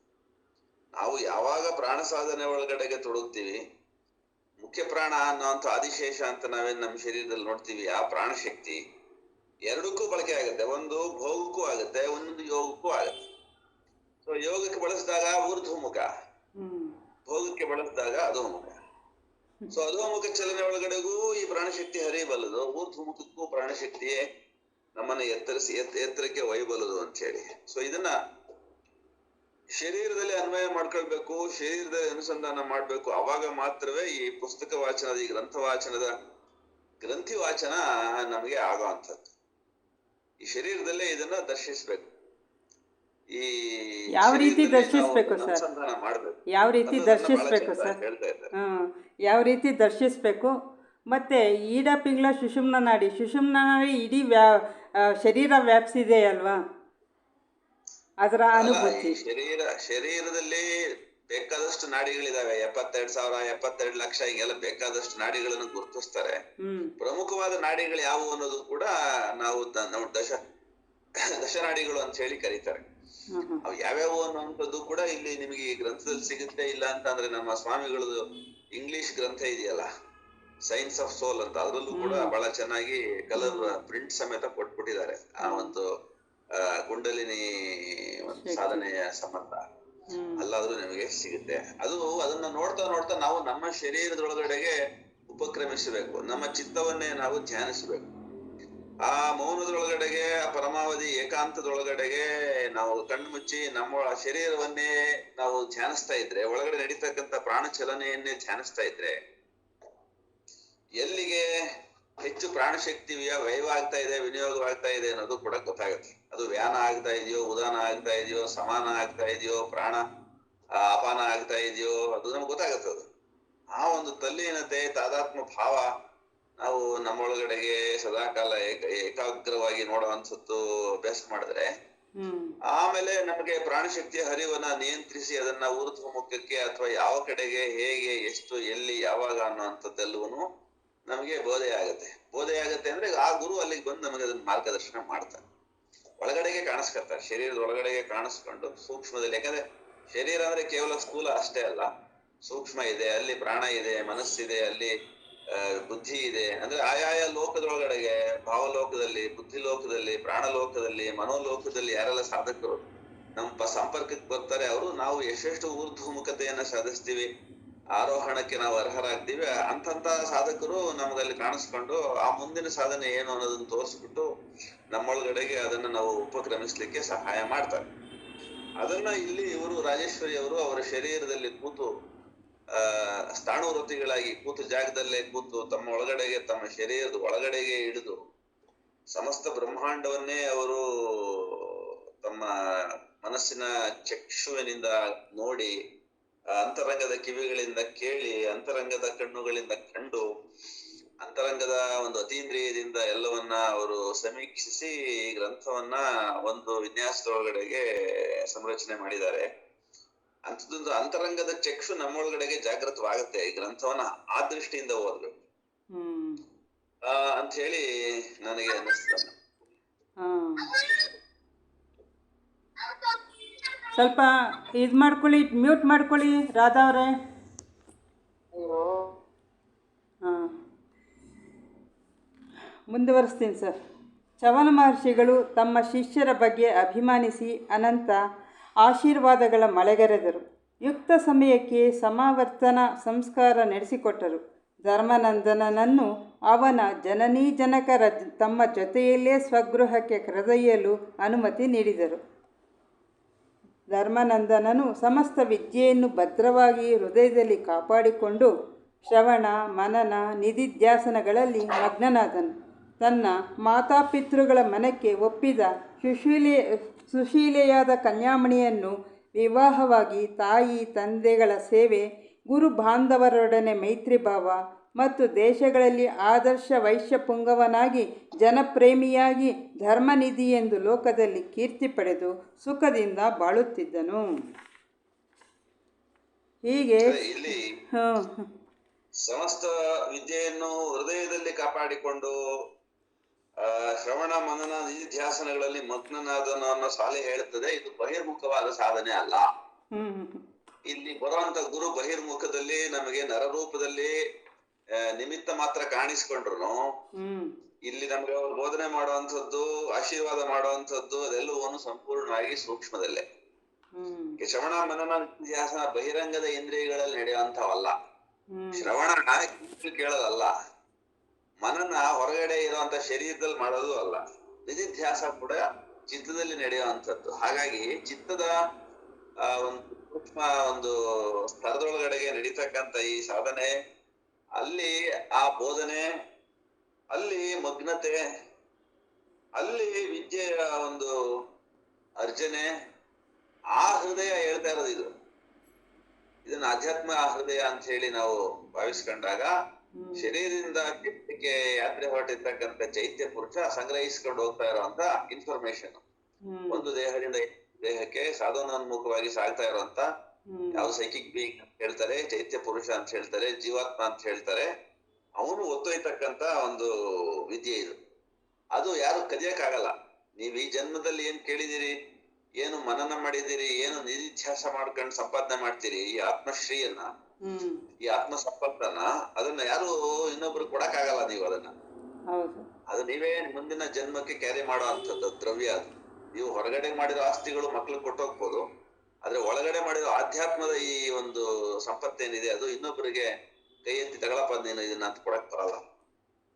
ನಾವು ಯಾವಾಗ ಪ್ರಾಣ ಸಾಧನೆ ಒಳಗಡೆಗೆ ತೊಡಗ್ತೀವಿ, ಮುಖ್ಯ ಪ್ರಾಣ ಅನ್ನೋಂಥ ಆದಿಶೇಷ ಅಂತ ನಾವೇನ್ ನಮ್ಮ ಶರೀರದಲ್ಲಿ ನೋಡ್ತೀವಿ, ಆ ಪ್ರಾಣಶಕ್ತಿ ಎರಡಕ್ಕೂ ಬಳಕೆ ಆಗುತ್ತೆ. ಒಂದು ಭೋಗಕ್ಕೂ ಆಗುತ್ತೆ, ಒಂದೊಂದು ಯೋಗಕ್ಕೂ ಆಗುತ್ತೆ. ಸೊ ಯೋಗಕ್ಕೆ ಬಳಸಿದಾಗ ಊರ್ಧ್ವಮುಖ, ಭೋಗಕ್ಕೆ ಬಳಸಿದಾಗ ಅಧೋಮುಖ. ಸೊ ಅಧೋಮುಖ ಚಲನೆ ಒಳಗಡೆಗೂ ಈ ಪ್ರಾಣಶಕ್ತಿ ಹರಿಯಬಲ್ಲದು, ಊರ್ಧ್ವಮುಖಕ್ಕೂ ಪ್ರಾಣಶಕ್ತಿಯೇ ನಮ್ಮನ್ನ ಎತ್ತರಕ್ಕೆ ಒಯ್ಯಬಲ್ಲದು ಅಂತ ಹೇಳಿ. ಸೊ ಇದನ್ನ ಶರೀರದಲ್ಲಿ ಅನ್ವಯ ಮಾಡ್ಕೊಳ್ಬೇಕು, ಶರೀರದಲ್ಲಿ ಅನುಸಂಧಾನ ಮಾಡ್ಬೇಕು. ಅವಾಗ ಮಾತ್ರವೇ ಈ ಪುಸ್ತಕ ವಾಚನದ, ಈ ಗ್ರಂಥ ವಾಚನದ ಗ್ರಂಥಿ ವಾಚನ ನಮಗೆ ಆಗೋ ಅಂಥದ್ದು. ಈ ಶರೀರದಲ್ಲೇ ಇದನ್ನ ದರ್ಶಿಸ್ಬೇಕು. ಈ ಯಾವ ರೀತಿ ದರ್ಶಿಸ್ಬೇಕು ಸರ್? ಅನುಸಂಧಾನ ಮಾಡ್ಬೇಕು. ಯಾವ ರೀತಿ ದರ್ಶಿಸ್ಬೇಕು ಸರ್? ಹೇಳ್ತಾ ಇದ್ದಾರೆ. ಯಾವ ರೀತಿ ದರ್ಶಿಸ್ಬೇಕು? ಮತ್ತು ಈಡ ಪಿಂಗ್ಳ ಸುಷುಮ್ನ ನಾಡಿ ಇಡೀ ಶರೀರ ವ್ಯಾಪಿಸಿದೆ ಅಲ್ವಾ, ಅದರ ಅನುಭೂತಿ. ಶರೀರದಲ್ಲಿ ಬೇಕಾದಷ್ಟು ನಾಡಿಗಳಿದಾವೆ, 72 ಲಕ್ಷ ಹಿಂಗೆಲ್ಲ ಬೇಕಾದಷ್ಟು ನಾಡಿಗಳನ್ನು ಗುರುತಿಸ್ತಾರೆ. ಪ್ರಮುಖವಾದ ನಾಡಿಗಳು ಯಾವುವು ಅನ್ನೋದು ಕೂಡ ನಾವು ದಶನಾಡಿಗಳು ಅಂತ ಹೇಳಿ ಕರೀತಾರೆ. ಅವು ಯಾವ್ಯಾವು ಅನ್ನುವಂಥದ್ದು ಕೂಡ ಇಲ್ಲಿ ನಿಮಗೆ ಈ ಗ್ರಂಥದಲ್ಲಿ ಸಿಗುತ್ತೆ. ಇಲ್ಲ ಅಂತ ಅಂದ್ರೆ ನಮ್ಮ ಸ್ವಾಮಿಗಳದ್ದು ಇಂಗ್ಲಿಷ್ ಗ್ರಂಥ ಇದೆಯಲ್ಲ, ಸೈನ್ಸ್ ಆಫ್ ಸೋಲ್ ಅಂತ, ಅದರಲ್ಲೂ ಕೂಡ ಬಹಳ ಚೆನ್ನಾಗಿ ಕಲರ್ ಪ್ರಿಂಟ್ ಸಮೇತ ಕೊಟ್ಬಿಟ್ಟಿದ್ದಾರೆ ಆ ಒಂದು ಕುಂಡಲಿನಿ ಒಂದು ಸಾಧನೆಯ ಸಂಬಂಧ. ಅಲ್ಲಾದ್ರೂ ನಿಮಗೆ ಸಿಗುತ್ತೆ. ಅದನ್ನ ನೋಡ್ತಾ ನೋಡ್ತಾ ನಾವು ನಮ್ಮ ಶರೀರದೊಳಗಡೆಗೆ ಉಪಕ್ರಮಿಸಬೇಕು, ನಮ್ಮ ಚಿತ್ತವನ್ನೇ ನಾವು ಧ್ಯಾನಿಸಬೇಕು. ಆ ಮೌನದೊಳಗಡೆಗೆ, ಆ ಪರಮಾವಧಿ ಏಕಾಂತದೊಳಗಡೆಗೆ ನಾವು ಕಣ್ಣು ಮುಚ್ಚಿ ನಮ್ಮ ಶರೀರವನ್ನೇ ನಾವು ಧ್ಯಾನಿಸ್ತಾ ಇದ್ರೆ, ಒಳಗಡೆ ನಡೀತಕ್ಕಂಥ ಪ್ರಾಣ ಚಲನೆಯನ್ನೇ ಧ್ಯಾನಿಸ್ತಾ ಇದ್ರೆ, ಎಲ್ಲಿಗೆ ಹೆಚ್ಚು ಪ್ರಾಣಶಕ್ತಿ ವ್ಯಯವಾಗ್ತಾ ಇದೆ, ವಿನಿಯೋಗವಾಗ್ತಾ ಇದೆ ಅನ್ನೋದು ಕೂಡ ಗೊತ್ತಾಗುತ್ತೆ. ಅದು ವ್ಯಾನ ಆಗ್ತಾ ಇದೆಯೋ, ಉದಾನ ಆಗ್ತಾ ಇದೆಯೋ, ಸಮಾನ ಆಗ್ತಾ ಇದೆಯೋ, ಪ್ರಾಣ ಅಪಾನ ಆಗ್ತಾ ಇದೆಯೋ, ಅದು ನಮ್ಗೆ ಗೊತ್ತಾಗುತ್ತದೆ. ಆ ಒಂದು ತಲ್ಲೀನತೆ, ತಾದಾತ್ಮ ಭಾವ ನಾವು ನಮ್ಮೊಳಗಡೆಗೆ ಸದಾಕಾಲ ಏಕಾಗ್ರವಾಗಿ ನೋಡೋ ಅನ್ಸತ್ತು ಅಭ್ಯಾಸ ಮಾಡಿದ್ರೆ ಹ್ಮ್ ಆಮೇಲೆ ನಮಗೆ ಪ್ರಾಣಶಕ್ತಿಯ ಹರಿವನ್ನ ನಿಯಂತ್ರಿಸಿ ಅದನ್ನ ಊರ್ಧ್ವಮುಖಕ್ಕೆ ಅಥವಾ ಯಾವ ಕಡೆಗೆ ಹೇಗೆ ಎಷ್ಟು ಎಲ್ಲಿ ಯಾವಾಗ ಅನ್ನುವಂಥದ್ದೆಲ್ಲವೂ ನಮಗೆ ಬೋಧೆ ಆಗತ್ತೆ ಅಂದ್ರೆ ಆ ಗುರು ಅಲ್ಲಿಗೆ ಬಂದು ನಮಗೆ ಅದನ್ನ ಮಾರ್ಗದರ್ಶನ ಮಾಡ್ತಾರೆ. ಒಳಗಡೆಗೆ ಕಾಣಿಸ್ಕೊತಾರೆ, ಶರೀರದ ಒಳಗಡೆಗೆ ಕಾಣಿಸ್ಕೊಂಡು ಸೂಕ್ಷ್ಮದಲ್ಲಿ. ಯಾಕಂದ್ರೆ ಶರೀರ ಅಂದ್ರೆ ಕೇವಲ ಸ್ಥೂಲ ಅಷ್ಟೇ ಅಲ್ಲ, ಸೂಕ್ಷ್ಮ ಇದೆ, ಅಲ್ಲಿ ಪ್ರಾಣ ಇದೆ, ಮನಸ್ಸಿದೆ, ಅಲ್ಲಿ ಬುದ್ಧಿ ಇದೆ. ಅಂದ್ರೆ ಆಯಾಯ ಲೋಕದೊಳಗಡೆಗೆ, ಭಾವಲೋಕದಲ್ಲಿ, ಬುದ್ಧಿ ಲೋಕದಲ್ಲಿ, ಪ್ರಾಣ ಲೋಕದಲ್ಲಿ, ಮನೋಲೋಕದಲ್ಲಿ ಯಾರೆಲ್ಲ ಸಾಧಕರು ನಮ್ಮ ಸಂಪರ್ಕಕ್ಕೆ ಬರ್ತಾರೆ, ಅವರು ನಾವು ಎಷ್ಟೆಷ್ಟು ಊರ್ಧ್ವಮುಖತೆಯನ್ನ ಸಾಧಿಸ್ತೀವಿ, ಆರೋಹಣಕ್ಕೆ ನಾವು ಅರ್ಹರಾಗ್ತೀವಿ, ಅಂತಂತ ಸಾಧಕರು ನಮಗಲ್ಲಿ ಕಾಣಿಸ್ಕೊಂಡು ಆ ಮುಂದಿನ ಸಾಧನೆ ಏನು ಅನ್ನೋದನ್ನ ತೋರಿಸ್ಬಿಟ್ಟು ನಮ್ಮೊಳಗಡೆಗೆ ಅದನ್ನ ನಾವು ಉಪಕ್ರಮಿಸ್ಲಿಕ್ಕೆ ಸಹಾಯ ಮಾಡ್ತಾರೆ. ಅದನ್ನ ಇಲ್ಲಿ ಇವರು ರಾಜೇಶ್ವರಿ ಅವರು ಅವರ ಶರೀರದಲ್ಲಿ ಕೂತು ಸ್ಥಾಣುವೃತ್ತಿಗಳಾಗಿ ಕೂತು ಜಾಗದಲ್ಲೇ ಕೂತು ತಮ್ಮ ಒಳಗಡೆಗೆ, ತಮ್ಮ ಶರೀರದ ಒಳಗಡೆಗೆ ಹಿಡಿದು ಸಮಸ್ತ ಬ್ರಹ್ಮಾಂಡವನ್ನೇ ಅವರು ತಮ್ಮ ಮನಸ್ಸಿನ ಚಕ್ಷುವಿನಿಂದ ನೋಡಿ, ಅಂತರಂಗದ ಕಿವಿಗಳಿಂದ ಕೇಳಿ, ಅಂತರಂಗದ ಕಣ್ಣುಗಳಿಂದ ಕಂಡು, ಅಂತರಂಗದ ಒಂದು ಅತೀಂದ್ರಿಯದಿಂದ ಎಲ್ಲವನ್ನ ಅವರು ಸಮೀಕ್ಷಿಸಿ ಈ ಗ್ರಂಥವನ್ನ ಒಂದು ವಿನ್ಯಾಸದೊಳಗಡೆಗೆ ಸಂರಚನೆ ಮಾಡಿದ್ದಾರೆ. ಅಂಥದ್ದೊಂದು ಅಂತರಂಗದ ಚಕ್ಷು ನಮ್ಮೊಳಗಡೆಗೆ ಜಾಗೃತವಾಗುತ್ತೆ ಈ ಗ್ರಂಥವನ್ನ ಆ ದೃಷ್ಟಿಯಿಂದ ಓದ್ಬೇಕು ಅಂತ ಹೇಳಿ ನನಗೆ ಅನ್ನಿಸ್ತದೆ. ಸ್ವಲ್ಪ ಇದು ಮಾಡ್ಕೊಳ್ಳಿ, ಮ್ಯೂಟ್ ಮಾಡ್ಕೊಳ್ಳಿ ರಾಧಾ ಅವರೇ. ಹಾಂ, ಮುಂದುವರಿಸ್ತೀನಿ ಸರ್. ಚವನ ಮಹರ್ಷಿಗಳು ತಮ್ಮ ಶಿಷ್ಯರ ಬಗ್ಗೆ ಅಭಿಮಾನಿಸಿ ಅನಂತ ಆಶೀರ್ವಾದಗಳ ಮಳೆಗರೆದರು. ಯುಕ್ತ ಸಮಯಕ್ಕೆ ಸಮಾವರ್ತನ ಸಂಸ್ಕಾರ ನಡೆಸಿಕೊಟ್ಟರು. ಧರ್ಮನಂದನನನ್ನು ಅವನ ಜನನೀ ಜನಕರ ತಮ್ಮ ಜೊತೆಯಲ್ಲೇ ಸ್ವಗೃಹಕ್ಕೆ ಕರೆದೊಯ್ಯಲು ಅನುಮತಿ ನೀಡಿದರು. ಧರ್ಮನಂದನನು ಸಮಸ್ತ ವಿದ್ಯೆಯನ್ನು ಭದ್ರವಾಗಿ ಹೃದಯದಲ್ಲಿ ಕಾಪಾಡಿಕೊಂಡು ಶ್ರವಣ ಮನನ ನಿಧಿಧ್ಯಾಸನಗಳಲ್ಲಿ ಮಗ್ನನಾದನು. ತನ್ನ ಮಾತಾಪಿತೃಗಳ ಮನಕ್ಕೆ ಒಪ್ಪಿದ ಸುಶೀಲೆಯಾದ ಕನ್ಯಾಮಣಿಯನ್ನು ವಿವಾಹವಾಗಿ ತಾಯಿ ತಂದೆಗಳ ಸೇವೆ, ಗುರು ಬಾಂಧವರೊಡನೆ ಮೈತ್ರಿಭಾವ ಮತ್ತು ದೇಶಗಳಲ್ಲಿ ಆದರ್ಶ ವೈಶ್ಯಪುಂಗವನಾಗಿ ಜನಪ್ರೇಮಿಯಾಗಿ ಧರ್ಮನಿಧಿ ಎಂದು ಲೋಕದಲ್ಲಿ ಕೀರ್ತಿ ಪಡೆದು ಸುಖದಿಂದ ಬಾಳುತ್ತಿದ್ದನು. ಹೀಗೆ ಸಮಸ್ತ ವಿದ್ಯೆಯನ್ನು ಹೃದಯದಲ್ಲಿ ಕಾಪಾಡಿಕೊಂಡು ಶ್ರವಣ ಮನನ ನಿಧಿಧ್ಯಾಸನಗಳಲ್ಲಿ ಮಗ್ನನಾದನು ಅನ್ನೋ ಸಾಲೆ ಹೇಳುತ್ತದೆ. ಇದು ಬಹಿರ್ಮುಖವಾದ ಸಾಧನೆ ಅಲ್ಲ. ಇಲ್ಲಿ ಬರುವಂತ ಗುರು ಬಹಿರ್ಮುಖದಲ್ಲಿ ನಮಗೆ ನರರೂಪದಲ್ಲಿ ನಿಮಿತ್ತ ಮಾತ್ರ ಕಾಣಿಸ್ಕೊಂಡ್ರು ಇಲ್ಲಿ ನಮ್ಗೆ ಅವ್ರು ಬೋಧನೆ ಮಾಡುವಂಥದ್ದು, ಆಶೀರ್ವಾದ ಮಾಡುವಂಥದ್ದು ಅದೆಲ್ಲವೂ ಸಂಪೂರ್ಣವಾಗಿ ಸೂಕ್ಷ್ಮದಲ್ಲೇ. ಶ್ರವಣ ಮನನ ನಿಧಿಧ್ಯಾಸನ ಬಹಿರಂಗದ ಇಂದ್ರಿಯಗಳಲ್ಲಿ ನಡೆಯುವಂಥವಲ್ಲ. ಶ್ರವಣ ಕೇಳೋದಲ್ಲ, ಮನನ ಹೊರಗಡೆ ಇರುವಂತ ಶರೀರದಲ್ಲಿ ಮಾಡೋದು ಅಲ್ಲ, ನಿಧಿಧ್ಯಾಸ ಕೂಡ ಚಿತ್ತದಲ್ಲಿ ನಡೆಯುವಂಥದ್ದು. ಹಾಗಾಗಿ ಚಿತ್ತದ ಒಂದು ಸೂಕ್ಷ್ಮ ಒಂದು ಸ್ತರದೊಳಗಡೆಗೆ ನಡೀತಕ್ಕಂಥ ಈ ಸಾಧನೆ, ಅಲ್ಲಿ ಆ ಬೋಧನೆ, ಅಲ್ಲಿ ಮಗ್ನತೆ, ಅಲ್ಲಿ ವಿದ್ಯೆಯ ಒಂದು ಅರ್ಜನೆ, ಆ ಹೃದಯ ಹೇಳ್ತಾ ಇರೋದು ಇದನ್ನ ಆಧ್ಯಾತ್ಮ ಹೃದಯ ಅಂತ ಹೇಳಿ ನಾವು ಭಾವಿಸ್ಕೊಂಡಾಗ ಶರೀರದಿಂದ ಚಿತ್ತಕ್ಕೆ ಯಾತ್ರೆ ಹೊರಟಿರ್ತಕ್ಕಂಥ ಚೈತ್ಯ ಪುರುಷ ಸಂಗ್ರಹಿಸ್ಕೊಂಡು ಹೋಗ್ತಾ ಇರುವಂತ ಇನ್ಫಾರ್ಮೇಶನ್, ಒಂದು ದೇಹದಿಂದ ದೇಹಕ್ಕೆ ಸಾಧನೋನ್ಮುಖವಾಗಿ ಸಾಗ್ತಾ ಇರುವಂತ ಯಾವ ಸೈಕಿಕ್ ಬೀಯಿಂಗ್ ಅಂತ ಹೇಳ್ತಾರೆ, ಚೈತ್ಯ ಪುರುಷ ಅಂತ ಹೇಳ್ತಾರೆ, ಜೀವಾತ್ಮ ಅಂತ ಹೇಳ್ತಾರೆ, ಅವನು ಒತ್ತೊಯ್ತಕ್ಕಂತ ಒಂದು ವಿದ್ಯೆ ಇದು. ಅದು ಯಾರು ಕಲಿಯಕ್ಕಾಗಲ್ಲ. ನೀವ್ ಈ ಜನ್ಮದಲ್ಲಿ ಏನ್ ಕೇಳಿದಿರಿ, ಏನು ಮನನ ಮಾಡಿದಿರಿ, ಏನು ನಿಧಿಧ್ಯಾಸ ಮಾಡ್ಕೊಂಡು ಸಂಪಾದನೆ ಮಾಡ್ತೀರಿ, ಈ ಆತ್ಮಶ್ರೀಯನ್ನ, ಈ ಆತ್ಮ ಸಂಪತ್ತನ್ನ, ಅದನ್ನ ಯಾರು ಇನ್ನೊಬ್ರು ಕೊಡಕ್ಕಾಗಲ್ಲ. ನೀವು ಅದು ನೀವೇ ಮುಂದಿನ ಜನ್ಮಕ್ಕೆ ಕ್ಯಾರಿ ಮಾಡೋ ಅಂತದ್ದು ದ್ರವ್ಯ. ಅದು ನೀವು ಹೊರಗಡೆ ಮಾಡಿರೋ ಆಸ್ತಿಗಳು ಮಕ್ಳಿಗೆ ಕೊಟ್ಟೋಗ್ಬೋದು, ಆದ್ರೆ ಒಳಗಡೆ ಮಾಡಿರೋ ಆಧ್ಯಾತ್ಮದ ಈ ಒಂದು ಸಂಪತ್ತೇನಿದೆ ಅದು ಇನ್ನೊಬ್ಬರಿಗೆ ಕೈ ಎತ್ತಿ ತಗೊಳಪ್ಪ ನೀನು ಇದನ್ನ ಅಂತ ಕೊಡಕ್ ಬರಲ್ಲ.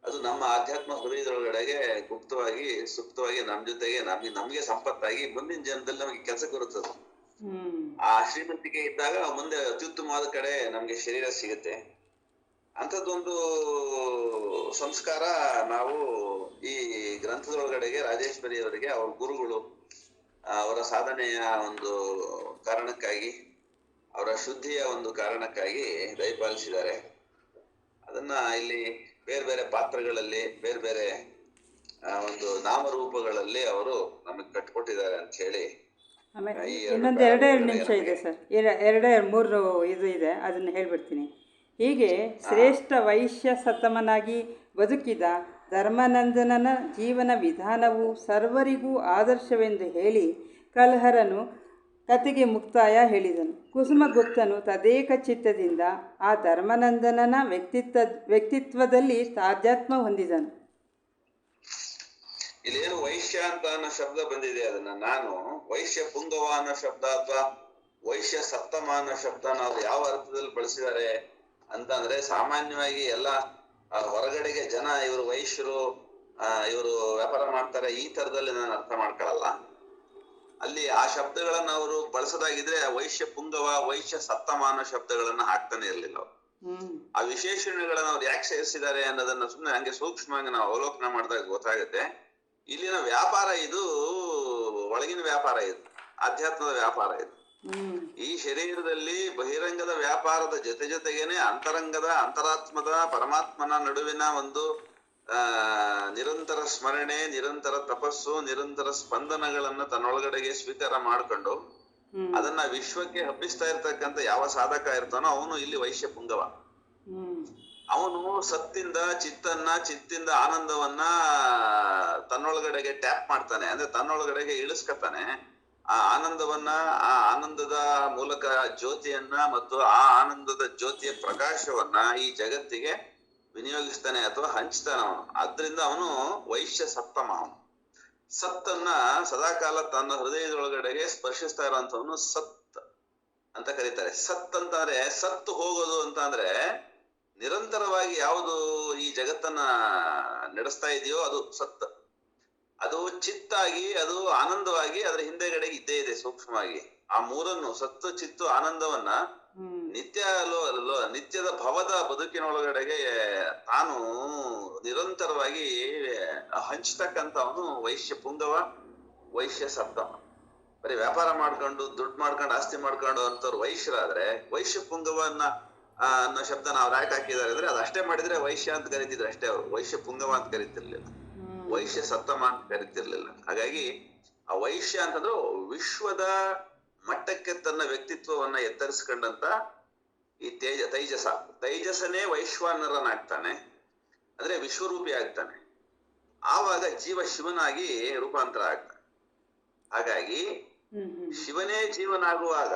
ಅದು ನಮ್ಮ ಆಧ್ಯಾತ್ಮ ಹೃದಯದೊಳಗಡೆಗೆ ಗುಪ್ತವಾಗಿ ಸುಪ್ತವಾಗಿ ನಮ್ ಜೊತೆಗೆ ನಮ್ಗೆ ಸಂಪತ್ತಾಗಿ ಮುಂದಿನ ಜನ್ಮದಲ್ಲಿ ನಮಗೆ ಕೆಲ್ಸಕ್ಕೆ ಬರುತ್ತದೆ. ಆ ಶ್ರೀಮಂತಿಕೆ ಇದ್ದಾಗ ಮುಂದೆ ಅತ್ಯುತ್ತಮವಾದ ಕಡೆ ನಮ್ಗೆ ಶರೀರ ಸಿಗುತ್ತೆ. ಅಂಥದ್ದೊಂದು ಸಂಸ್ಕಾರ ನಾವು ಈ ಗ್ರಂಥದೊಳಗಡೆಗೆ ರಾಜೇಶ್ವರಿ ಅವರಿಗೆ ಅವ್ರ ಗುರುಗಳು ಅವರ ಸಾಧನೆಯ ಒಂದು ಕಾರಣಕ್ಕಾಗಿ, ಅವರ ಶುದ್ಧಿಯ ಒಂದು ಕಾರಣಕ್ಕಾಗಿ ದಯಪಾಲಿಸಿದ್ದಾರೆ. ಅದನ್ನ ಇಲ್ಲಿ ಬೇರೆ ಬೇರೆ ಪಾತ್ರಗಳಲ್ಲಿ ಬೇರೆ ಬೇರೆ ಒಂದು ನಾಮರೂಪಗಳಲ್ಲಿ ಅವರು ನಮಗೆ ಕಟ್ಕೊಟ್ಟಿದ್ದಾರೆ ಅಂತ ಹೇಳಿ ಆಮೇಲೆ ಈ ಇನ್ನೊಂದು ಎರಡೇ ನಿಮಿಷ ಇದೆ ಸರ್, ಎರಡೇ ಮೂರು ಇದು ಇದೆ, ಅದನ್ನು ಹೇಳ್ಬಿಡ್ತೀನಿ. ಹೀಗೆ ಶ್ರೇಷ್ಠ ವೈಶ್ಯ ಸತ್ತಮನಾಗಿ ಬದುಕಿದ ಧರ್ಮಾನಂದನನ ಜೀವನ ವಿಧಾನವು ಸರ್ವರಿಗೂ ಆದರ್ಶವೆಂದು ಹೇಳಿ ಕಲ್ಹರನು ಕತೆಗೆ ಮುಕ್ತಾಯ ಹೇಳಿದನು. ಕುಸುಮಗುಪ್ತನು ತದೇಕ ಚಿತ್ತದಿಂದ ಆ ಧರ್ಮಾನಂದನನ ವ್ಯಕ್ತಿತ್ವದಲ್ಲಿ ತಾದಾತ್ಮ್ಯ ಹೊಂದಿದನು. ಇಲ್ಲೇನು ವೈಶ್ಯ ಅಂತ ಅನ್ನೋ ಶಬ್ದ ಬಂದಿದೆ, ಅದನ್ನ ನಾನು ವೈಶ್ಯ ಪುಂಗವ ಅನ್ನೋ ಶಬ್ದ ಅಥವಾ ವೈಶ್ಯ ಸಪ್ತಮ ಅನ್ನೋ ಶಬ್ದ ನಾವು ಯಾವ ಅರ್ಥದಲ್ಲಿ ಬಳಸಿದ್ದಾರೆ ಅಂತಂದ್ರೆ, ಸಾಮಾನ್ಯವಾಗಿ ಎಲ್ಲ ಹೊರಗಡೆಗೆ ಜನ ಇವರು ವೈಶ್ಯರು, ಇವರು ವ್ಯಾಪಾರ ಮಾಡ್ತಾರೆ, ಈ ತರದಲ್ಲಿ ನಾನು ಅರ್ಥ ಮಾಡ್ಕೊಳಲ್ಲ. ಅಲ್ಲಿ ಆ ಶಬ್ದಗಳನ್ನ ಅವರು ಬಳಸದಾಗಿದ್ರೆ ವೈಶ್ಯ ಪುಂಗವ ವೈಶ್ಯ ಸಪ್ತಮ ಅನ್ನೋ ಶಬ್ದಗಳನ್ನ ಹಾಕ್ತಾನೆ ಇರ್ಲಿಲ್ಲ ಅವ್ರು. ಆ ವಿಶೇಷಣಗಳನ್ನ ಅವ್ರು ಯಾಕೆ ಸೇರಿಸಿದ್ದಾರೆ ಅನ್ನೋದನ್ನ ಸುಮ್ಮನೆ ಹಂಗೆ ಸೂಕ್ಷ್ಮವಾಗಿ ನಾವು ಅವಲೋಕನ ಮಾಡಿದಾಗ ಗೊತ್ತಾಗುತ್ತೆ. ಇಲ್ಲಿನ ವ್ಯಾಪಾರ ಇದು ಒಳಗಿನ ವ್ಯಾಪಾರ, ಇದು ಆಧ್ಯಾತ್ಮದ ವ್ಯಾಪಾರ. ಇದು ಈ ಶರೀರದಲ್ಲಿ ಬಹಿರಂಗದ ವ್ಯಾಪಾರದ ಜೊತೆಗೇನೆ ಅಂತರಂಗದ ಅಂತರಾತ್ಮದ ಪರಮಾತ್ಮನ ನಡುವಿನ ಒಂದು ನಿರಂತರ ಸ್ಮರಣೆ, ನಿರಂತರ ತಪಸ್ಸು, ನಿರಂತರ ಸ್ಪಂದನಗಳನ್ನ ತನ್ನೊಳಗಡೆಗೆ ಸ್ವೀಕಾರ ಮಾಡ್ಕೊಂಡು ಅದನ್ನ ವಿಶ್ವಕ್ಕೆ ಹಬ್ಬಿಸ್ತಾ ಇರ್ತಕ್ಕಂಥ ಯಾವ ಸಾಧಕ ಇರ್ತಾನೋ ಅವನು ಇಲ್ಲಿ ವೈಶ್ಯ ಪುಂಗವ. ಅವನು ಸತ್ತಿಂದ ಚಿತ್ತಿಂದ ಆನಂದವನ್ನ ತನ್ನೊಳಗಡೆಗೆ ಟ್ಯಾಪ್ ಮಾಡ್ತಾನೆ, ಅಂದ್ರೆ ತನ್ನೊಳಗಡೆಗೆ ಇಳಿಸ್ಕತಾನೆ. ಆ ಆನಂದವನ್ನ, ಆ ಆನಂದದ ಮೂಲಕ ಜ್ಯೋತಿಯನ್ನ ಮತ್ತು ಆ ಆನಂದದ ಜ್ಯೋತಿಯ ಪ್ರಕಾಶವನ್ನ ಈ ಜಗತ್ತಿಗೆ ವಿನಿಯೋಗಿಸ್ತಾನೆ ಅಥವಾ ಹಂಚ್ತಾನೆ ಅವನು. ಆದ್ರಿಂದ ಅವನು ವೈಶ್ಯ ಸಪ್ತಮ. ಅವನು ಸತ್ತನ್ನ ಸದಾಕಾಲ ತನ್ನ ಹೃದಯದೊಳಗಡೆಗೆ ಸ್ಪರ್ಶಿಸ್ತಾ ಇರುವಂತವನು ಸತ್ ಅಂತ ಕರೀತಾರೆ. ಸತ್ ಅಂತಂದ್ರೆ ಸತ್ತು ಹೋಗೋದು ಅಂತ ಅಂದ್ರೆ ನಿರಂತರವಾಗಿ ಯಾವುದು ಈ ಜಗತ್ತನ್ನ ನಡೆಸ್ತಾ ಇದೆಯೋ ಅದು ಸತ್. ಅದು ಚಿತ್ತಾಗಿ, ಅದು ಆನಂದವಾಗಿ ಅದರ ಹಿಂದೆಗಡೆಗೆ ಇದ್ದೇ ಇದೆ ಸೂಕ್ಷ್ಮವಾಗಿ. ಆ ಮೂರನ್ನು, ಸತ್ತು ಚಿತ್ತು ಆನಂದವನ್ನ ನಿತ್ಯದ ಭವದ ಬದುಕಿನೊಳಗಡೆಗೆ ತಾನು ನಿರಂತರವಾಗಿ ಹಂಚ್ತಕ್ಕಂಥವನು ವೈಶ್ಯ ಪುಂಗವ ವೈಶ್ಯ ಸಪ್ತಮ. ಬರೀ ವ್ಯಾಪಾರ ಮಾಡ್ಕೊಂಡು ದುಡ್ಡು ಮಾಡ್ಕೊಂಡು ಆಸ್ತಿ ಮಾಡ್ಕೊಂಡು ಅಂತವ್ರು ವೈಶ್ಯರಾದ್ರೆ, ವೈಶ್ಯ ಪುಂಗವನ್ನ ಅನ್ನೋ ಶಬ್ದ ನಾವು ಯಾಕೆ ಹಾಕಿದ್ದಾರೆ ಅಂದ್ರೆ, ಅದಷ್ಟೇ ಮಾಡಿದ್ರೆ ವೈಶ್ಯ ಅಂತ ಕರಿತಿದ್ರು ಅಷ್ಟೇ, ಅವರು ವೈಶ್ಯ ಪುಂಗವ ಅಂತ ಕರಿತಿರ್ಲಿಲ್ಲ, ವೈಶ್ಯ ಸಪ್ತಮ ಅಂತ ಕರಿತಿರ್ಲಿಲ್ಲ. ಹಾಗಾಗಿ ಆ ವೈಶ್ಯ ಅಂತಂದ್ರೆ ವಿಶ್ವದ ಮಟ್ಟಕ್ಕೆ ತನ್ನ ವ್ಯಕ್ತಿತ್ವವನ್ನ ಎತ್ತರಿಸ್ಕೊಂಡಂತ ಈ ತೈಜಸನೇ ವೈಶ್ವಾನರನಾಗ್ತಾನೆ, ಅಂದ್ರೆ ವಿಶ್ವರೂಪಿ ಆಗ್ತಾನೆ. ಆವಾಗ ಜೀವ ಶಿವನಾಗಿ ರೂಪಾಂತರ ಆಗ್ತಾನೆ. ಹಾಗಾಗಿ ಶಿವನೇ ಜೀವನಾಗುವಾಗ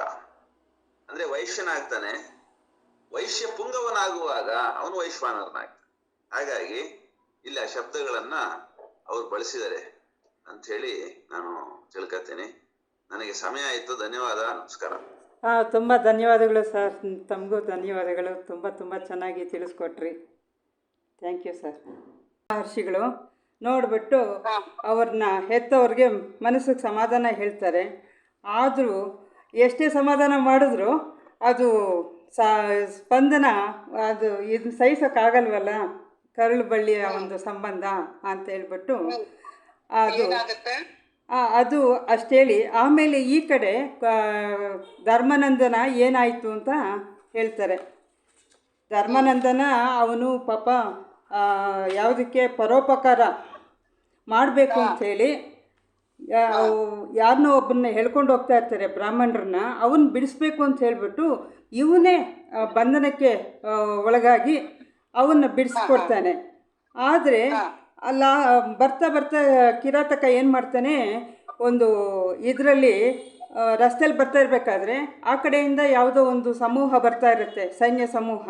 ಅಂದ್ರೆ ವೈಶ್ಯನಾಗ್ತಾನೆ, ವೈಶ್ಯ ಪುಂಗವನಾಗುವಾಗ ಅವನು ವೈಶ್ವಾನರನಾಗ್ತಾನೆ. ಹಾಗಾಗಿ ಇಲ್ಲಿ ಆ ಶಬ್ದಗಳನ್ನ ಅವ್ರು ಬಳಸಿದ್ದಾರೆ ಅಂತ ಹೇಳಿ ನಾನು ತಿಳ್ಕೊತೀನಿ. ನನಗೆ ಸಮಯ ಆಯಿತು. ಧನ್ಯವಾದ, ನಮಸ್ಕಾರ. ತುಂಬ ಧನ್ಯವಾದಗಳು ಸರ್, ತಮಗೂ ಧನ್ಯವಾದಗಳು. ತುಂಬ ಚೆನ್ನಾಗಿ ತಿಳಿಸ್ಕೊಟ್ರಿ. Thank you sir. ಮಹರ್ಷಿಗಳು ನೋಡಿಬಿಟ್ಟು ಅವ್ರನ್ನ ಹೆತ್ತವ್ರಿಗೆ ಮನಸ್ಸಿಗೆ ಸಮಾಧಾನ ಹೇಳ್ತಾರೆ. ಆದರೂ ಎಷ್ಟೇ ಸಮಾಧಾನ ಮಾಡಿದ್ರು ಅದು ಸ್ಪಂದನ ಅದು ಇದು ಸಹಿಸೋಕ್ಕಾಗಲ್ವಲ್ಲ, ಕರುಳು ಬಳ್ಳಿಯ ಒಂದು ಸಂಬಂಧ ಅಂತ ಹೇಳ್ಬಿಟ್ಟು ಅದು ಅಷ್ಟೇಳಿ ಆಮೇಲೆ ಈ ಕಡೆ ಧರ್ಮಾನಂದನ ಏನಾಯಿತು ಅಂತ ಹೇಳ್ತಾರೆ. ಧರ್ಮಾನಂದನ ಅವನು ಪಾಪ ಯಾವುದಕ್ಕೆ ಪರೋಪಕಾರ ಮಾಡಬೇಕು ಅಂಥೇಳಿ ಯಾರನ್ನೋ ಒಬ್ಬರನ್ನ ಹೇಳ್ಕೊಂಡು ಹೋಗ್ತಾ ಇರ್ತಾರೆ ಬ್ರಾಹ್ಮಣರನ್ನ, ಅವನ್ನ ಬಿಡಿಸ್ಬೇಕು ಅಂತ ಹೇಳಿಬಿಟ್ಟು ಇವನೇ ಬಂಧನಕ್ಕೆ ಒಳಗಾಗಿ ಅವನ್ನ ಬಿಡಿಸ್ಕೊಡ್ತಾನೆ. ಆದರೆ ಅಲ್ಲ ಬರ್ತಾ ಕಿರಾತಕ ಏನು ಮಾಡ್ತಾನೆ, ಒಂದು ಇದರಲ್ಲಿ ರಸ್ತೆಯಲ್ಲಿ ಬರ್ತಾ ಇರಬೇಕಾದ್ರೆ ಆ ಕಡೆಯಿಂದ ಯಾವುದೋ ಒಂದು ಸಮೂಹ ಬರ್ತಾ ಇರುತ್ತೆ, ಸೈನ್ಯ ಸಮೂಹ.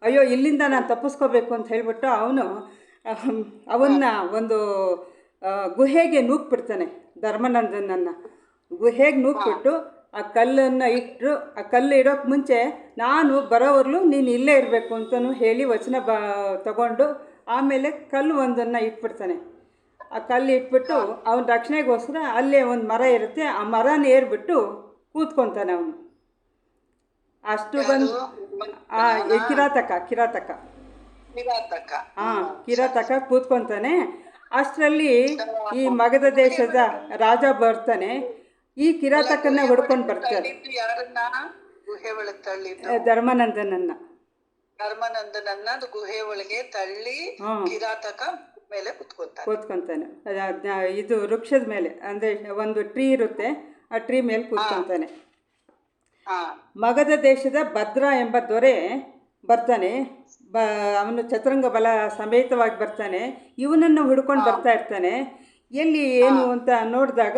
ಅಯ್ಯೋ ಇಲ್ಲಿಂದ ನಾನು ತಪ್ಪಿಸ್ಕೋಬೇಕು ಅಂತ ಹೇಳಿಬಿಟ್ಟು ಅವನ್ನ ಒಂದು ಗುಹೆಗೆ ನೂಕ್ಬಿಡ್ತಾನೆ. ಧರ್ಮಾನಂದನನ್ನು ಗುಹೆಗೆ ನೂಕ್ಬಿಟ್ಟು ಆ ಕಲ್ಲನ್ನು ಇಟ್ಟು, ಆ ಕಲ್ಲು ಇಡೋಕ್ಕೆ ಮುಂಚೆ ನಾನು ಬರೋವರೆಗೂ ನೀನು ಇಲ್ಲೇ ಇರಬೇಕು ಅಂತಲೂ ಹೇಳಿ ವಚನ ತಗೊಂಡು ಆಮೇಲೆ ಕಲ್ಲು ಒಂದನ್ನು ಇಟ್ಬಿಡ್ತಾನೆ. ಆ ಕಲ್ಲು ಇಟ್ಬಿಟ್ಟು ಅವನ ರಕ್ಷಣೆಗೋಸ್ಕರ ಅಲ್ಲೇ ಒಂದು ಮರ ಇರುತ್ತೆ, ಆ ಮರನ ಏರ್ಬಿಟ್ಟು ಕೂತ್ಕೊತಾನೆ ಅವನು. ಅಷ್ಟು ಬಂದು ಕಿರಾತಕ ಕೂತ್ಕೊತಾನೆ. ಅಷ್ಟರಲ್ಲಿ ಈ ಮಗಧ ದೇಶದ ರಾಜ ಬರ್ತಾನೆ. ಈ ಕಿರಾತಕನ್ನ ಹೊಡ್ಕೊಂಡು ಬರ್ತಾರೆ ಧರ್ಮಾನಂದನನ್ನ ಗುಹೆ ಒಳಗೆ ತಳ್ಳಿ ಕಿರಾತಕ ಮೇಲೆ ಕುತ್ಕೊಂತಾನೆ. ಕೂತ್ಕೊಂತಾನೆ. ಇದು ವೃಕ್ಷದ ಮೇಲೆ, ಅಂದರೆ ಒಂದು ಟ್ರೀ ಇರುತ್ತೆ, ಆ ಟ್ರೀ ಮೇಲೆ ಕೂತ್ಕೊಂತಾನೆ. ಮಗಧ ದೇಶದ ಭದ್ರ ಎಂಬ ದೊರೆ ಬರ್ತಾನೆ. ಅವನು ಚತುರಂಗ ಬಲ ಸಮೇತವಾಗಿ ಬರ್ತಾನೆ. ಇವನನ್ನು ಹುಡ್ಕೊಂಡು ಬರ್ತಾ ಇರ್ತಾನೆ. ಎಲ್ಲಿ ಏನು ಅಂತ ನೋಡಿದಾಗ,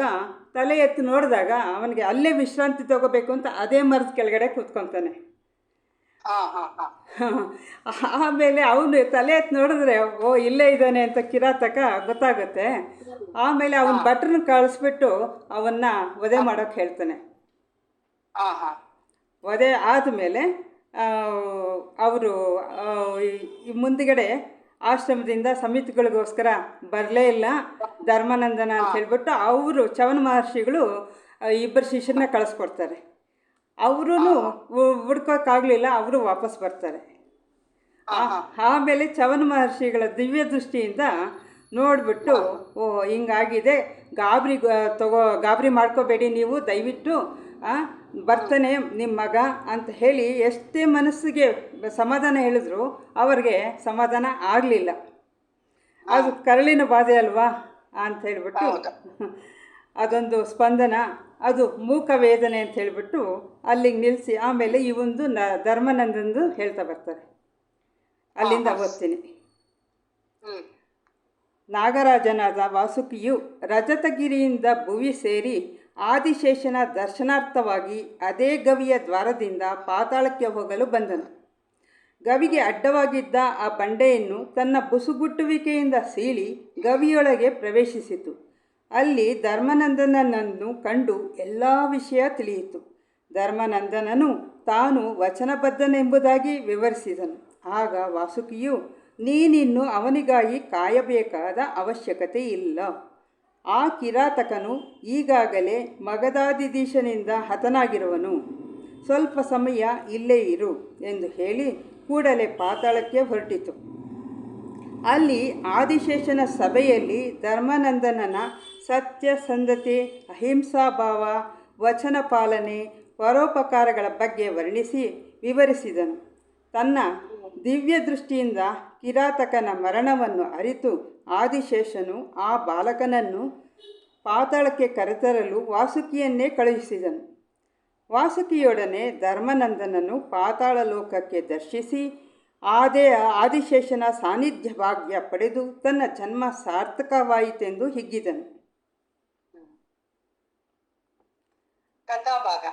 ತಲೆ ಎತ್ತು ನೋಡಿದಾಗ ಅವನಿಗೆ ಅಲ್ಲೇ ವಿಶ್ರಾಂತಿ ತಗೋಬೇಕು ಅಂತ ಅದೇ ಮರದ ಕೆಳಗಡೆ ಕೂತ್ಕೊತಾನೆ. ಆಮೇಲೆ ಅವನು ತಲೆ ಎತ್ತು ನೋಡಿದ್ರೆ ಓ ಇಲ್ಲೇ ಇದ್ದಾನೆ ಅಂತ ಕಿರಾತಕ ಗೊತ್ತಾಗುತ್ತೆ. ಆಮೇಲೆ ಅವನ ಭಟ್ರನ್ನ ಕಳಿಸ್ಬಿಟ್ಟು ಅವನ್ನ ವಧೆ ಮಾಡೋಕ್ಕೆ ಹೇಳ್ತಾನೆ. ವಧೆ ಆದಮೇಲೆ ಅವರು ಮುಂದುಗಡೆ ಆಶ್ರಮದಿಂದ ಸಮಿತಿಗಳಿಗೋಸ್ಕರ ಬರಲೇ ಇಲ್ಲ ಧರ್ಮಾನಂದನ ಅಂತ ಹೇಳ್ಬಿಟ್ಟು ಅವರು ಚವನ ಮಹರ್ಷಿಗಳು ಇಬ್ಬರು ಶಿಷ್ಯರನ್ನ ಕಳಿಸ್ಕೊಡ್ತಾರೆ. ಅವರೂ ಹುಡ್ಕೋಕ್ಕಾಗಲಿಲ್ಲ, ಅವರು ವಾಪಸ್ ಬರ್ತಾರೆ. ಆಮೇಲೆ ಚವನ ಮಹರ್ಷಿಗಳ ದಿವ್ಯ ದೃಷ್ಟಿಯಿಂದ ನೋಡಿಬಿಟ್ಟು ಓ ಹಿಂಗಾಗಿದೆ, ಗಾಬರಿ ಮಾಡ್ಕೋಬೇಡಿ ನೀವು, ದಯವಿಟ್ಟು ಬರ್ತಾನೆ ನಿಮ್ಮ ಮಗ ಅಂತ ಹೇಳಿ ಎಷ್ಟೇ ಮನಸ್ಸಿಗೆ ಸಮಾಧಾನ ಹೇಳಿದ್ರು ಅವ್ರಿಗೆ ಸಮಾಧಾನ ಆಗಲಿಲ್ಲ. ಅದು ಕರಳಿನ ಬಾಧೆ ಅಲ್ವಾ ಅಂತ ಹೇಳಿಬಿಟ್ಟು ಅದೊಂದು ಸ್ಪಂದನ, ಅದು ಮೂಕ ವೇದನೆ ಅಂತ ಹೇಳಿಬಿಟ್ಟು ಅಲ್ಲಿಗೆ ನಿಲ್ಲಿಸಿ ಆಮೇಲೆ ಈ ಒಂದು ಧರ್ಮಾನಂದಂದು ಹೇಳ್ತಾ ಬರ್ತಾರೆ. ಅಲ್ಲಿಂದ ಓದ್ತೀನಿ. ನಾಗರಾಜನಾದ ವಾಸುಕಿಯು ರಜತಗಿರಿಯಿಂದ ಭುವಿ ಸೇರಿ ಆದಿಶೇಷನ ದರ್ಶನಾರ್ಥವಾಗಿ ಅದೇ ಗವಿಯ ದ್ವಾರದಿಂದ ಪಾತಾಳಕ್ಕೆ ಹೋಗಲು ಬಂದನು. ಗವಿಗೆ ಅಡ್ಡವಾಗಿದ್ದ ಆ ಬಂಡೆಯನ್ನು ತನ್ನ ಬುಸುಗುಟ್ಟುವಿಕೆಯಿಂದ ಸೀಳಿ ಗವಿಯೊಳಗೆ ಪ್ರವೇಶಿಸಿತು. ಅಲ್ಲಿ ಧರ್ಮನಂದನನ್ನು ಕಂಡು ಎಲ್ಲ ವಿಷಯ ತಿಳಿಯಿತು. ಧರ್ಮನಂದನನು ತಾನು ವಚನಬದ್ಧನೆಂಬುದಾಗಿ ವಿವರಿಸಿದನು. ಆಗ ವಾಸುಕಿಯು, ನೀನಿನ್ನು ಅವನಿಗಾಗಿ ಕಾಯಬೇಕಾದ ಅವಶ್ಯಕತೆ ಇಲ್ಲ. ಆ ಕಿರಾತಕನು ಈಗಾಗಲೇ ಮಗಧಾದಿಧೀಶನಿಂದ ಹತನಾಗಿರುವನು. ಸ್ವಲ್ಪ ಸಮಯ ಇಲ್ಲೇ ಇರು ಎಂದು ಹೇಳಿ ಕೂಡಲೇ ಪಾತಾಳಕ್ಕೆ ಹೊರಟಿತು. ಅಲ್ಲಿ ಆದಿಶೇಷನ ಸಭೆಯಲ್ಲಿ ಧರ್ಮಾನಂದನನ ಸತ್ಯಸಂಧತೆ, ಅಹಿಂಸಾಭಾವ, ವಚನ ಪಾಲನೆ, ಪರೋಪಕಾರಗಳ ಬಗ್ಗೆ ವರ್ಣಿಸಿ ವಿವರಿಸಿದನು. ತನ್ನ ದಿವ್ಯ ದೃಷ್ಟಿಯಿಂದ ಕಿರಾತಕನ ಮರಣವನ್ನು ಅರಿತು ಆದಿಶೇಷನು ಆ ಬಾಲಕನನ್ನು ಪಾತಾಳಕ್ಕೆ ಕರೆತರಲು ವಾಸುಕಿಯನ್ನೇ ಕಳುಹಿಸಿದನು. ವಾಸುಕಿಯೊಡನೆ ಧರ್ಮನಂದನನು ಪಾತಾಳ ಲೋಕಕ್ಕೆ ದರ್ಶಿಸಿ ಆದಿಶೇಷನ ಸಾನ್ನಿಧ್ಯ ಭಾಗ್ಯ ಪಡೆದು ತನ್ನ ಜನ್ಮ ಸಾರ್ಥಕವಾಯಿತೆಂದು ಹಿಗ್ಗಿದನು. ಕಥಾಭಾಗ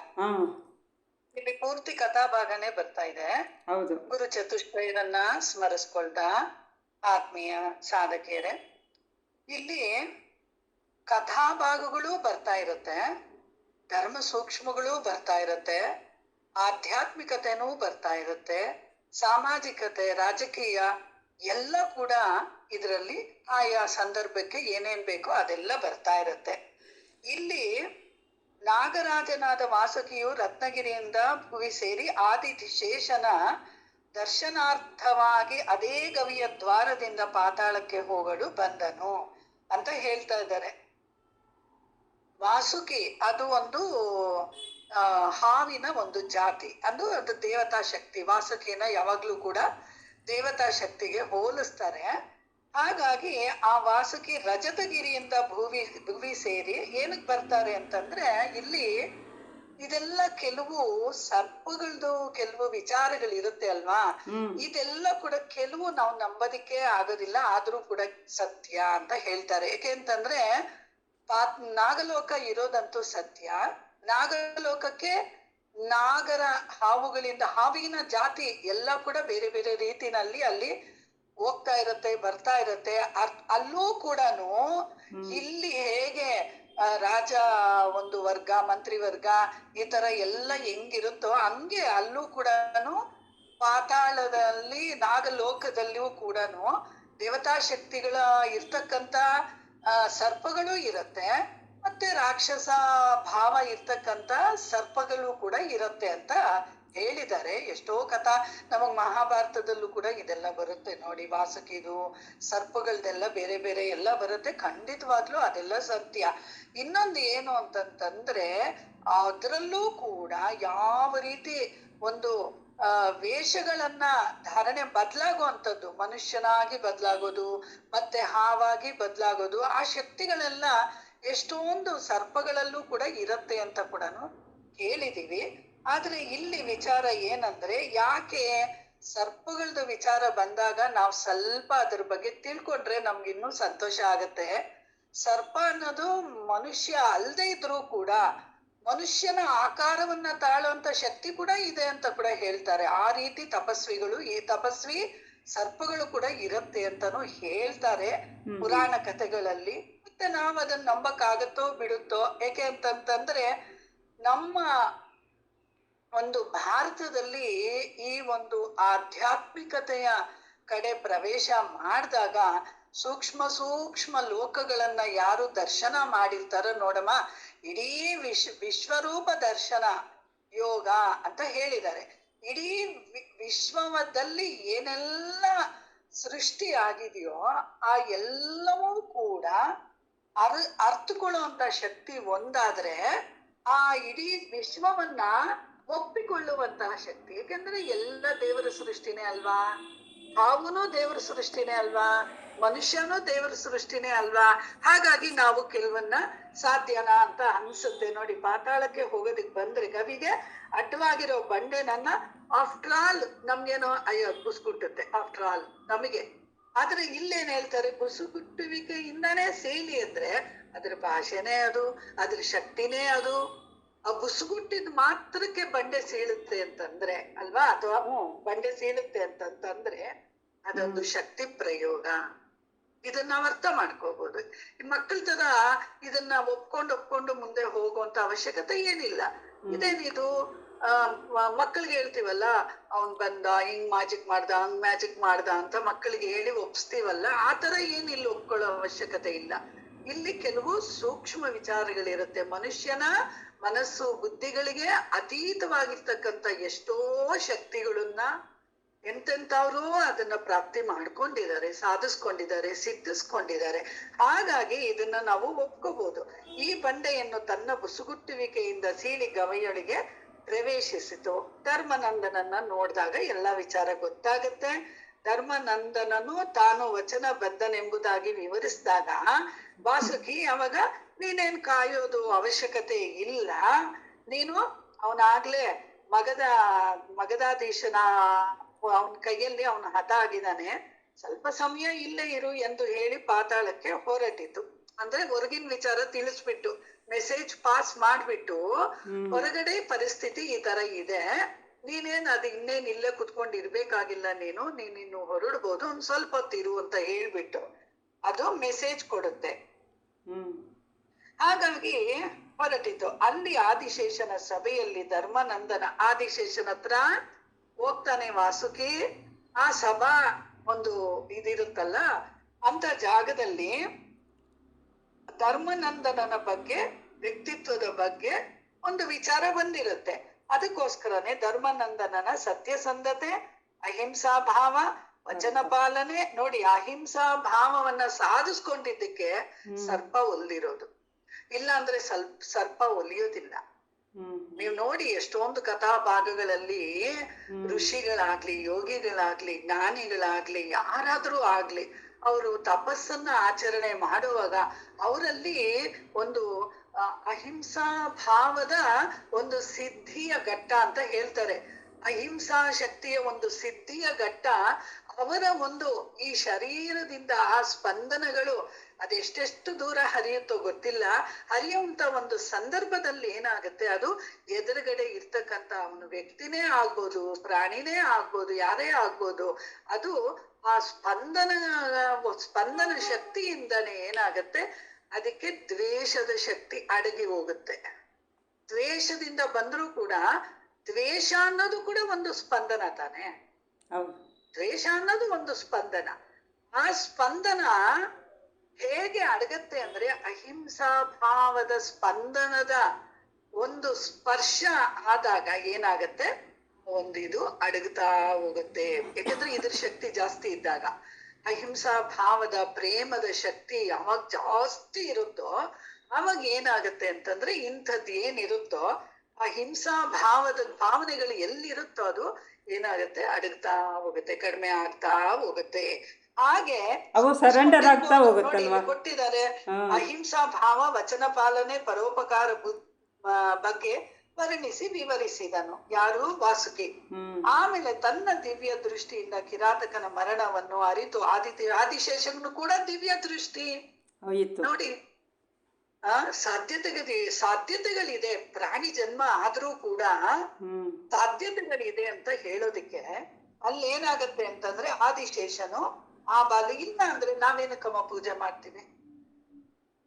ಇಲ್ಲಿ ಪೂರ್ತಿ ಕಥಾಭಾಗನೇ ಬರ್ತಾ ಇದೆ. ಹೌದು. ಗುರು ಚತುಷ್ಟಯರನ್ನ ಸ್ಮರಿಸ್ಕೊಳ್ತಾ ಆತ್ಮೀಯ ಸಾಧಕಿಯರೇ, ಇಲ್ಲಿ ಕಥಾಭಾಗಗಳು ಬರ್ತಾ ಇರುತ್ತೆ, ಧರ್ಮ ಸೂಕ್ಷ್ಮಗಳು ಬರ್ತಾ ಇರುತ್ತೆ, ಆಧ್ಯಾತ್ಮಿಕತೆನೂ ಬರ್ತಾ ಇರುತ್ತೆ, ಸಾಮಾಜಿಕತೆ, ರಾಜಕೀಯ ಎಲ್ಲ ಕೂಡ ಇದರಲ್ಲಿ ಆಯಾ ಸಂದರ್ಭಕ್ಕೆ ಏನೇನ್ ಬೇಕೋ ಅದೆಲ್ಲ ಬರ್ತಾ ಇರುತ್ತೆ. ಇಲ್ಲಿ ನಾಗರಾಜನಾದ ವಾಸುಕಿಯು ರತ್ನಗಿರಿಯಿಂದ ಭುವಿ ಸೇರಿ ಆದಿಶೇಷನ ದರ್ಶನಾರ್ಥವಾಗಿ ಅದೇ ಗವಿಯ ದ್ವಾರದಿಂದ ಪಾತಾಳಕ್ಕೆ ಹೋಗಲು ಬಂದನು ಅಂತ ಹೇಳ್ತಾ ಇದ್ದಾರೆ. ವಾಸುಕಿ ಅದು ಒಂದು ಹಾವಿನ ಒಂದು ಜಾತಿ, ಅದು ದೇವತಾ ಶಕ್ತಿ. ವಾಸುಕಿನ ಯಾವಾಗ್ಲೂ ಕೂಡ ದೇವತಾ ಶಕ್ತಿಗೆ ಹೋಲಿಸ್ತಾರೆ. ಹಾಗಾಗಿ ಆ ವಾಸುಕಿ ರಜತಗಿರಿಯಿಂದ ಭುವಿ ಸೇರಿ ಏನಕ್ಕೆ ಬರ್ತಾರೆ ಅಂತಂದ್ರೆ, ಇಲ್ಲಿ ಇದೆಲ್ಲ ಕೆಲವು ಸರ್ಪಗಳದು ಕೆಲವು ವಿಚಾರಗಳಿರುತ್ತೆ ಅಲ್ವಾ, ಇದೆಲ್ಲ ಕೂಡ ಕೆಲವು ನಾವು ನಂಬೋದಿಕ್ಕೆ ಆಗೋದಿಲ್ಲ, ಆದ್ರೂ ಕೂಡ ಸತ್ಯ ಅಂತ ಹೇಳ್ತಾರೆ. ಯಾಕೆಂತಂದ್ರೆ ನಾಗಲೋಕ ಇರೋದಂತೂ ಸತ್ಯ. ನಾಗಲೋಕಕ್ಕೆ ನಾಗರ ಹಾವುಗಳಿಂದ, ಹಾವಿನ ಜಾತಿ ಎಲ್ಲ ಕೂಡ ಬೇರೆ ಬೇರೆ ರೀತಿನಲ್ಲಿ ಅಲ್ಲಿ ಹೋಗ್ತಾ ಇರುತ್ತೆ, ಬರ್ತಾ ಇರುತ್ತೆ. ಅಲ್ಲೂ ಕೂಡ ಇಲ್ಲಿ ಹೇಗೆ ರಾಜ ಒಂದು ವರ್ಗ, ಮಂತ್ರಿ ವರ್ಗ, ಈ ತರ ಎಲ್ಲ ಹೆಂಗಿರುತ್ತೋ ಹಂಗೆ ಅಲ್ಲೂ ಕೂಡ ಪಾತಾಳದಲ್ಲಿ ನಾಗಲೋಕದಲ್ಲಿಯೂ ಕೂಡ ದೇವತಾ ಶಕ್ತಿಗಳ ಇರ್ತಕ್ಕಂಥ ಸರ್ಪಗಳು ಇರುತ್ತೆ, ಮತ್ತೆ ರಾಕ್ಷಸ ಭಾವ ಇರ್ತಕ್ಕಂಥ ಸರ್ಪಗಳು ಕೂಡ ಇರುತ್ತೆ ಅಂತ ಹೇಳಿದ್ದಾರೆ. ಎಷ್ಟೋ ಕಥಾ ನಮಗ್ ಮಹಾಭಾರತದಲ್ಲೂ ಕೂಡ ಇದೆಲ್ಲ ಬರುತ್ತೆ ನೋಡಿ. ವಾಸುಕಿದು ಸರ್ಪಗಳದೆಲ್ಲ ಬೇರೆ ಬೇರೆ ಎಲ್ಲ ಬರುತ್ತೆ. ಖಂಡಿತವಾಗ್ಲೂ ಅದೆಲ್ಲ ಸತ್ಯ. ಇನ್ನೊಂದು ಏನು ಅಂತಂತಂದ್ರೆ, ಅದರಲ್ಲೂ ಕೂಡ ಯಾವ ರೀತಿ ಒಂದು ವೇಷಗಳನ್ನ ಧಾರಣೆ ಬದಲಾಗುವಂಥದ್ದು, ಮನುಷ್ಯನಾಗಿ ಬದಲಾಗೋದು, ಮತ್ತೆ ಹಾವಾಗಿ ಬದಲಾಗೋದು, ಆ ಶಕ್ತಿಗಳೆಲ್ಲ ಎಷ್ಟೊಂದು ಸರ್ಪಗಳಲ್ಲೂ ಕೂಡ ಇರತ್ತೆ ಅಂತ ಕೂಡ ಕೇಳಿದೀವಿ. ಆದ್ರೆ ಇಲ್ಲಿ ವಿಚಾರ ಏನಂದ್ರೆ, ಯಾಕೆ ಸರ್ಪಗಳದ್ದು ವಿಚಾರ ಬಂದಾಗ ನಾವು ಸ್ವಲ್ಪ ಅದ್ರ ಬಗ್ಗೆ ತಿಳ್ಕೊಂಡ್ರೆ ನಮ್ಗಿನ್ನೂ ಸಂತೋಷ ಆಗತ್ತೆ. ಸರ್ಪ ಅನ್ನೋದು ಮನುಷ್ಯ ಅಲ್ದೇ ಇದ್ರೂ ಕೂಡ ಮನುಷ್ಯನ ಆಕಾರವನ್ನ ತಾಳುವಂತ ಶಕ್ತಿ ಕೂಡ ಇದೆ ಅಂತ ಕೂಡ ಹೇಳ್ತಾರೆ. ಆ ರೀತಿ ತಪಸ್ವಿಗಳು, ಈ ತಪಸ್ವಿ ಸರ್ಪಗಳು ಕೂಡ ಇರುತ್ತೆ ಅಂತಾನು ಹೇಳ್ತಾರೆ ಪುರಾಣ ಕಥೆಗಳಲ್ಲಿ. ಮತ್ತೆ ನಾವ್ ಅದನ್ನ ನಂಬಕ್ಕಾಗತ್ತೋ ಬಿಡುತ್ತೋ, ಯಾಕೆ ಅಂತಂತಂದ್ರೆ ನಮ್ಮ ಒಂದು ಭಾರತದಲ್ಲಿ ಈ ಒಂದು ಆಧ್ಯಾತ್ಮಿಕತೆಯ ಕಡೆ ಪ್ರವೇಶ ಮಾಡಿದಾಗ ಸೂಕ್ಷ್ಮ ಸೂಕ್ಷ್ಮ ಲೋಕಗಳನ್ನ ಯಾರು ದರ್ಶನ ಮಾಡಿರ್ತಾರೋ ನೋಡಮ್ಮ, ಇಡೀ ವಿಶ್ವರೂಪ ದರ್ಶನ ಯೋಗ ಅಂತ ಹೇಳಿದ್ದಾರೆ. ಇಡೀ ವಿಶ್ವದಲ್ಲಿ ಏನೆಲ್ಲ ಸೃಷ್ಟಿ ಆಗಿದೆಯೋ ಆ ಎಲ್ಲವೂ ಕೂಡ ಅರ್ಥಕೊಳ್ಳುವಂತ ಶಕ್ತಿ ಒಂದಾದ್ರೆ ಆ ಇಡೀ ವಿಶ್ವವನ್ನ ಒಪ್ಪಿಕೊಳ್ಳುವಂತಹ ಶಕ್ತಿ. ಯಾಕಂದ್ರೆ ಎಲ್ಲ ದೇವರ ಸೃಷ್ಟಿನೇ ಅಲ್ವಾ, ಹಾವುನು ದೇವರ ಸೃಷ್ಟಿನೇ ಅಲ್ವಾ, ಮನುಷ್ಯನೂ ದೇವರ ಸೃಷ್ಟಿನೇ ಅಲ್ವಾ. ಹಾಗಾಗಿ ನಾವು ಕೆಲವನ್ನ ಸಾಧ್ಯನಾ ಅಂತ ಅನ್ಸುತ್ತೆ ನೋಡಿ. ಪಾತಾಳಕ್ಕೆ ಹೋಗೋದಿಕ್ ಬಂದ್ರೆ ಕವಿಗೆ ಅಡ್ಡವಾಗಿರೋ ಬಂಡೆ ನನ್ನ ಆಫ್ಟರ್ ಆಲ್ ನಮ್ಗೇನೋ ಅಯ್ಯೋ ಬುಸ್ಗುಟ್ಟುತ್ತೆ ಆಫ್ಟರ್ ಆಲ್ ನಮಗೆ. ಆದ್ರೆ ಇಲ್ಲೇನ್ ಹೇಳ್ತಾರೆ, ಬುಸುಗುಟ್ಟುವಿಕೆಯಿಂದಾನೇ ಸೇಲಿ ಅಂದ್ರೆ ಅದ್ರ ಭಾಷೆನೇ ಅದು, ಅದ್ರ ಶಕ್ತಿನೇ ಅದು. ಆ ಬುಸುಗುಟ್ಟಿದ್ ಮಾತ್ರಕ್ಕೆ ಬಂಡೆ ಸೀಳುತ್ತೆ ಅಂತಂದ್ರೆ ಅಲ್ವಾ, ಅಥವಾ ಬಂಡೆ ಸೀಳುತ್ತೆ ಅಂತಂದ್ರೆ ಅದೊಂದು ಶಕ್ತಿ ಪ್ರಯೋಗ. ಇದನ್ನ ನಾವ್ ಅರ್ಥ ಮಾಡ್ಕೋಬಹುದು. ಮಕ್ಕಳ ತರ ಇದನ್ನ ಒಪ್ಕೊಂಡು ಮುಂದೆ ಹೋಗುವಂತ ಅವಶ್ಯಕತೆ ಏನಿಲ್ಲ. ಇದೇನಿದು ಮಕ್ಕಳಿಗೆ ಹೇಳ್ತೀವಲ್ಲ, ಅವನ್ ಬಂದ ಹಿಂಗ್ ಮ್ಯಾಜಿಕ್ ಮಾಡ್ದ ಹಂಗ್ ಮ್ಯಾಜಿಕ್ ಮಾಡ್ದ ಅಂತ ಮಕ್ಕಳಿಗೆ ಹೇಳಿ ಒಪ್ಸ್ತೀವಲ್ಲ, ಆ ತರ ಏನಿಲ್ಲ, ಒಪ್ಕೊಳ್ಳೋ ಅವಶ್ಯಕತೆ ಇಲ್ಲ. ಇಲ್ಲಿ ಕೆಲವು ಸೂಕ್ಷ್ಮ ವಿಚಾರಗಳಿರುತ್ತೆ. ಮನುಷ್ಯನ ಮನಸ್ಸು ಬುದ್ಧಿಗಳಿಗೆ ಅತೀತವಾಗಿರ್ತಕ್ಕಂಥ ಎಷ್ಟೋ ಶಕ್ತಿಗಳನ್ನ ಎಂತೆಂಥವ್ರು ಅದನ್ನ ಪ್ರಾಪ್ತಿ ಮಾಡ್ಕೊಂಡಿದ್ದಾರೆ, ಸಾಧಿಸ್ಕೊಂಡಿದ್ದಾರೆ, ಸಿದ್ಧಿಸ್ಕೊಂಡಿದ್ದಾರೆ. ಹಾಗಾಗಿ ಇದನ್ನ ನಾವು ಒಪ್ಕೋಬಹುದು. ಈ ಬಂಡೆಯನ್ನು ತನ್ನ ಬುಸುಗುಟ್ಟುವಿಕೆಯಿಂದ ಸೀಳಿ ಗವೆಯೊಳಗೆ ಪ್ರವೇಶಿಸಿತು. ಧರ್ಮನಂದನನ್ನ ನೋಡಿದಾಗ ಎಲ್ಲಾ ವಿಚಾರ ಗೊತ್ತಾಗತ್ತೆ. ಧರ್ಮನಂದನನು ತಾನು ವಚನ ಬದ್ಧನೆಂಬುದಾಗಿ ವಿವರಿಸಿದಾಗ ವಾಸುಕಿ ಅವಾಗ ನೀನೇನ್ ಕಾಯೋದು ಅವಶ್ಯಕತೆ ಇಲ್ಲ, ನೀನು ಅವನಾಗ್ಲೇ ಮಗಧಾಧೀಶನ ಅವನ ಕೈಯಲ್ಲಿ ಅವನ ಹತ ಆಗಿದ್ದಾನೆ, ಸ್ವಲ್ಪ ಸಮಯ ಇಲ್ಲೇ ಇರು ಎಂದು ಹೇಳಿ ಪಾತಾಳಕ್ಕೆ ಹೊರಟಿತು. ಅಂದ್ರೆ ಹೊರಗಿನ ವಿಚಾರ ತಿಳಿಸ್ಬಿಟ್ಟು, ಮೆಸೇಜ್ ಪಾಸ್ ಮಾಡ್ಬಿಟ್ಟು, ಹೊರಗಡೆ ಪರಿಸ್ಥಿತಿ ಈ ತರ ಇದೆ, ನೀನೇನ್ ಅದು ಇನ್ನೇನ್ ಇಲ್ಲೇ ಕುತ್ಕೊಂಡಿರ್ಬೇಕಾಗಿಲ್ಲ, ನೀನಿನ್ನು ಹೊರಡ್ಬೋದು, ಒಂದ್ ಸ್ವಲ್ಪ ಹೊತ್ತಿರು ಅಂತ ಹೇಳ್ಬಿಟ್ಟು ಅದು ಮೆಸೇಜ್ ಕೊಡುತ್ತೆ. ಹಾಗಾಗಿ ಹೊರಟಿತು. ಅಲ್ಲಿ ಆದಿಶೇಷನ ಸಭೆಯಲ್ಲಿ ಧರ್ಮನಂದನ ಆದಿಶೇಷನ ಹತ್ರ ಹೋಗ್ತಾನೆ ವಾಸುಕಿ. ಆ ಸಭಾ ಒಂದು ಇದಿರುತ್ತಲ್ಲ, ಅಂತ ಜಾಗದಲ್ಲಿ ಧರ್ಮನಂದನನ ಬಗ್ಗೆ, ವ್ಯಕ್ತಿತ್ವದ ಬಗ್ಗೆ ಒಂದು ವಿಚಾರ ಬಂದಿರುತ್ತೆ. ಅದಕ್ಕೋಸ್ಕರನೇ ಧರ್ಮನಂದನನ ಸತ್ಯಸಂಧತೆ, ಅಹಿಂಸಾ ಭಾವ, ವಚನ ಪಾಲನೆ ನೋಡಿ, ಅಹಿಂಸಾ ಭಾವವನ್ನ ಸಾಧಿಸ್ಕೊಂಡಿದ್ದಕ್ಕೆ ಸರ್ಪ ಒಲ್ದಿರೋದು. ಇಲ್ಲ ಅಂದ್ರೆ ಸರ್ಪ ಒಲಿಯೋದಿಲ್ಲ. ನೀವು ನೋಡಿ ಎಷ್ಟೊಂದು ಕಥಾ ಭಾಗಗಳಲ್ಲಿ ಋಷಿಗಳಾಗ್ಲಿ, ಯೋಗಿಗಳಾಗ್ಲಿ, ಜ್ಞಾನಿಗಳಾಗ್ಲಿ, ಯಾರಾದ್ರೂ ಆಗ್ಲಿ, ಅವರು ತಪಸ್ಸನ್ನ ಆಚರಣೆ ಮಾಡುವಾಗ ಅವರಲ್ಲಿ ಒಂದು ಅಹಿಂಸಾ ಭಾವದ ಒಂದು ಸಿದ್ಧಿಯ ಘಟ್ಟ ಅಂತ ಹೇಳ್ತಾರೆ. ಅಹಿಂಸಾ ಶಕ್ತಿಯ ಒಂದು ಸಿದ್ಧಿಯ ಘಟ್ಟ ಅವರ ಒಂದು ಈ ಶರೀರದಿಂದ ಆ ಸ್ಪಂದನಗಳು ಅದೆಷ್ಟೆಷ್ಟು ದೂರ ಹರಿಯುತ್ತೋ ಗೊತ್ತಿಲ್ಲ, ಹರಿಯುವಂತ ಒಂದು ಸಂದರ್ಭದಲ್ಲಿ ಏನಾಗುತ್ತೆ, ಅದು ಎದುರುಗಡೆ ಇರ್ತಕ್ಕಂಥ ಅವನು ವ್ಯಕ್ತಿನೇ ಆಗ್ಬೋದು, ಪ್ರಾಣಿನೇ ಆಗ್ಬೋದು, ಯಾರೇ ಆಗ್ಬೋದು, ಅದು ಆ ಸ್ಪಂದನ ಶಕ್ತಿಯಿಂದನೇ ಏನಾಗತ್ತೆ, ಅದಕ್ಕೆ ದ್ವೇಷದ ಶಕ್ತಿ ಅಡಗಿ ಹೋಗುತ್ತೆ. ದ್ವೇಷದಿಂದ ಬಂದ್ರೂ ಕೂಡ ದ್ವೇಷ ಅನ್ನೋದು ಕೂಡ ಒಂದು ಸ್ಪಂದನ ತಾನೆ. ದ್ವೇಷ ಅನ್ನೋದು ಒಂದು ಸ್ಪಂದನ. ಆ ಸ್ಪಂದನ ಹೇಗೆ ಅಡಗತ್ತೆ ಅಂದ್ರೆ ಅಹಿಂಸಾ ಭಾವದ ಸ್ಪಂದನದ ಒಂದು ಸ್ಪರ್ಶ ಆದಾಗ ಏನಾಗತ್ತೆ, ಒಂದು ಇದು ಅಡಗುತ್ತಾ ಹೋಗುತ್ತೆ. ಯಾಕಂದ್ರೆ ಇದ್ರ ಶಕ್ತಿ ಜಾಸ್ತಿ ಇದ್ದಾಗ, ಅಹಿಂಸಾ ಭಾವದ ಪ್ರೇಮದ ಶಕ್ತಿ ಯಾವಾಗ ಜಾಸ್ತಿ ಇರುತ್ತೋ ಅವಾಗ ಏನಾಗತ್ತೆ ಅಂತಂದ್ರೆ ಇಂಥದ್ದು ಏನಿರುತ್ತೋ ಆ ಹಿಂಸಾ ಭಾವನೆಗಳು ಎಲ್ಲಿರುತ್ತೋ ಅದು ಏನಾಗುತ್ತೆ, ಅಡಗ್ತಾ ಹೋಗುತ್ತೆ, ಕಡಿಮೆ ಆಗ್ತಾ ಹೋಗುತ್ತೆ. ಹಾಗೆ ಅವು ಸರೆಂಡರ್ ಆಗ್ತಾ ನೋಡಿ ಹೋಗುತ್ತಲ್ವಾ? ಇಲ್ಲಿ ಕೊಟ್ಟಿದ್ದಾರೆ, ಹಾ. ಅಹಿಂಸಾ ಭಾವ, ವಚನ ಪಾಲನೆ, ಪರೋಪಕಾರ ಬಗ್ಗೆ ವರ್ಣಿಸಿ ವಿವರಿಸಿದನು. ಯಾರು? ವಾಸುಕಿ. ಆಮೇಲೆ ತನ್ನ ದಿವ್ಯ ದೃಷ್ಟಿಯಿಂದ ಕಿರಾತಕನ ಮರಣವನ್ನು ಅರಿತು ಆದಿಶೇಷನು ಕೂಡ ದಿವ್ಯ ದೃಷ್ಟಿ ನೋಡಿ. ಸಾಧ್ಯತೆಗಳಿದೆ, ಪ್ರಾಣಿ ಜನ್ಮ ಆದ್ರೂ ಕೂಡ ಸಾಧ್ಯತೆಗಳಿದೆ ಅಂತ ಹೇಳೋದಿಕ್ಕೆ ಅಲ್ಲೇನಾಗತ್ತೆ ಅಂತಂದ್ರೆ, ಆದಿಶೇಷನು ಆ ಬಾಲು ಇಲ್ಲ ಅಂದ್ರೆ ನಾವೇನಕ್ಕಮ್ಮ ಪೂಜೆ ಮಾಡ್ತೀವಿ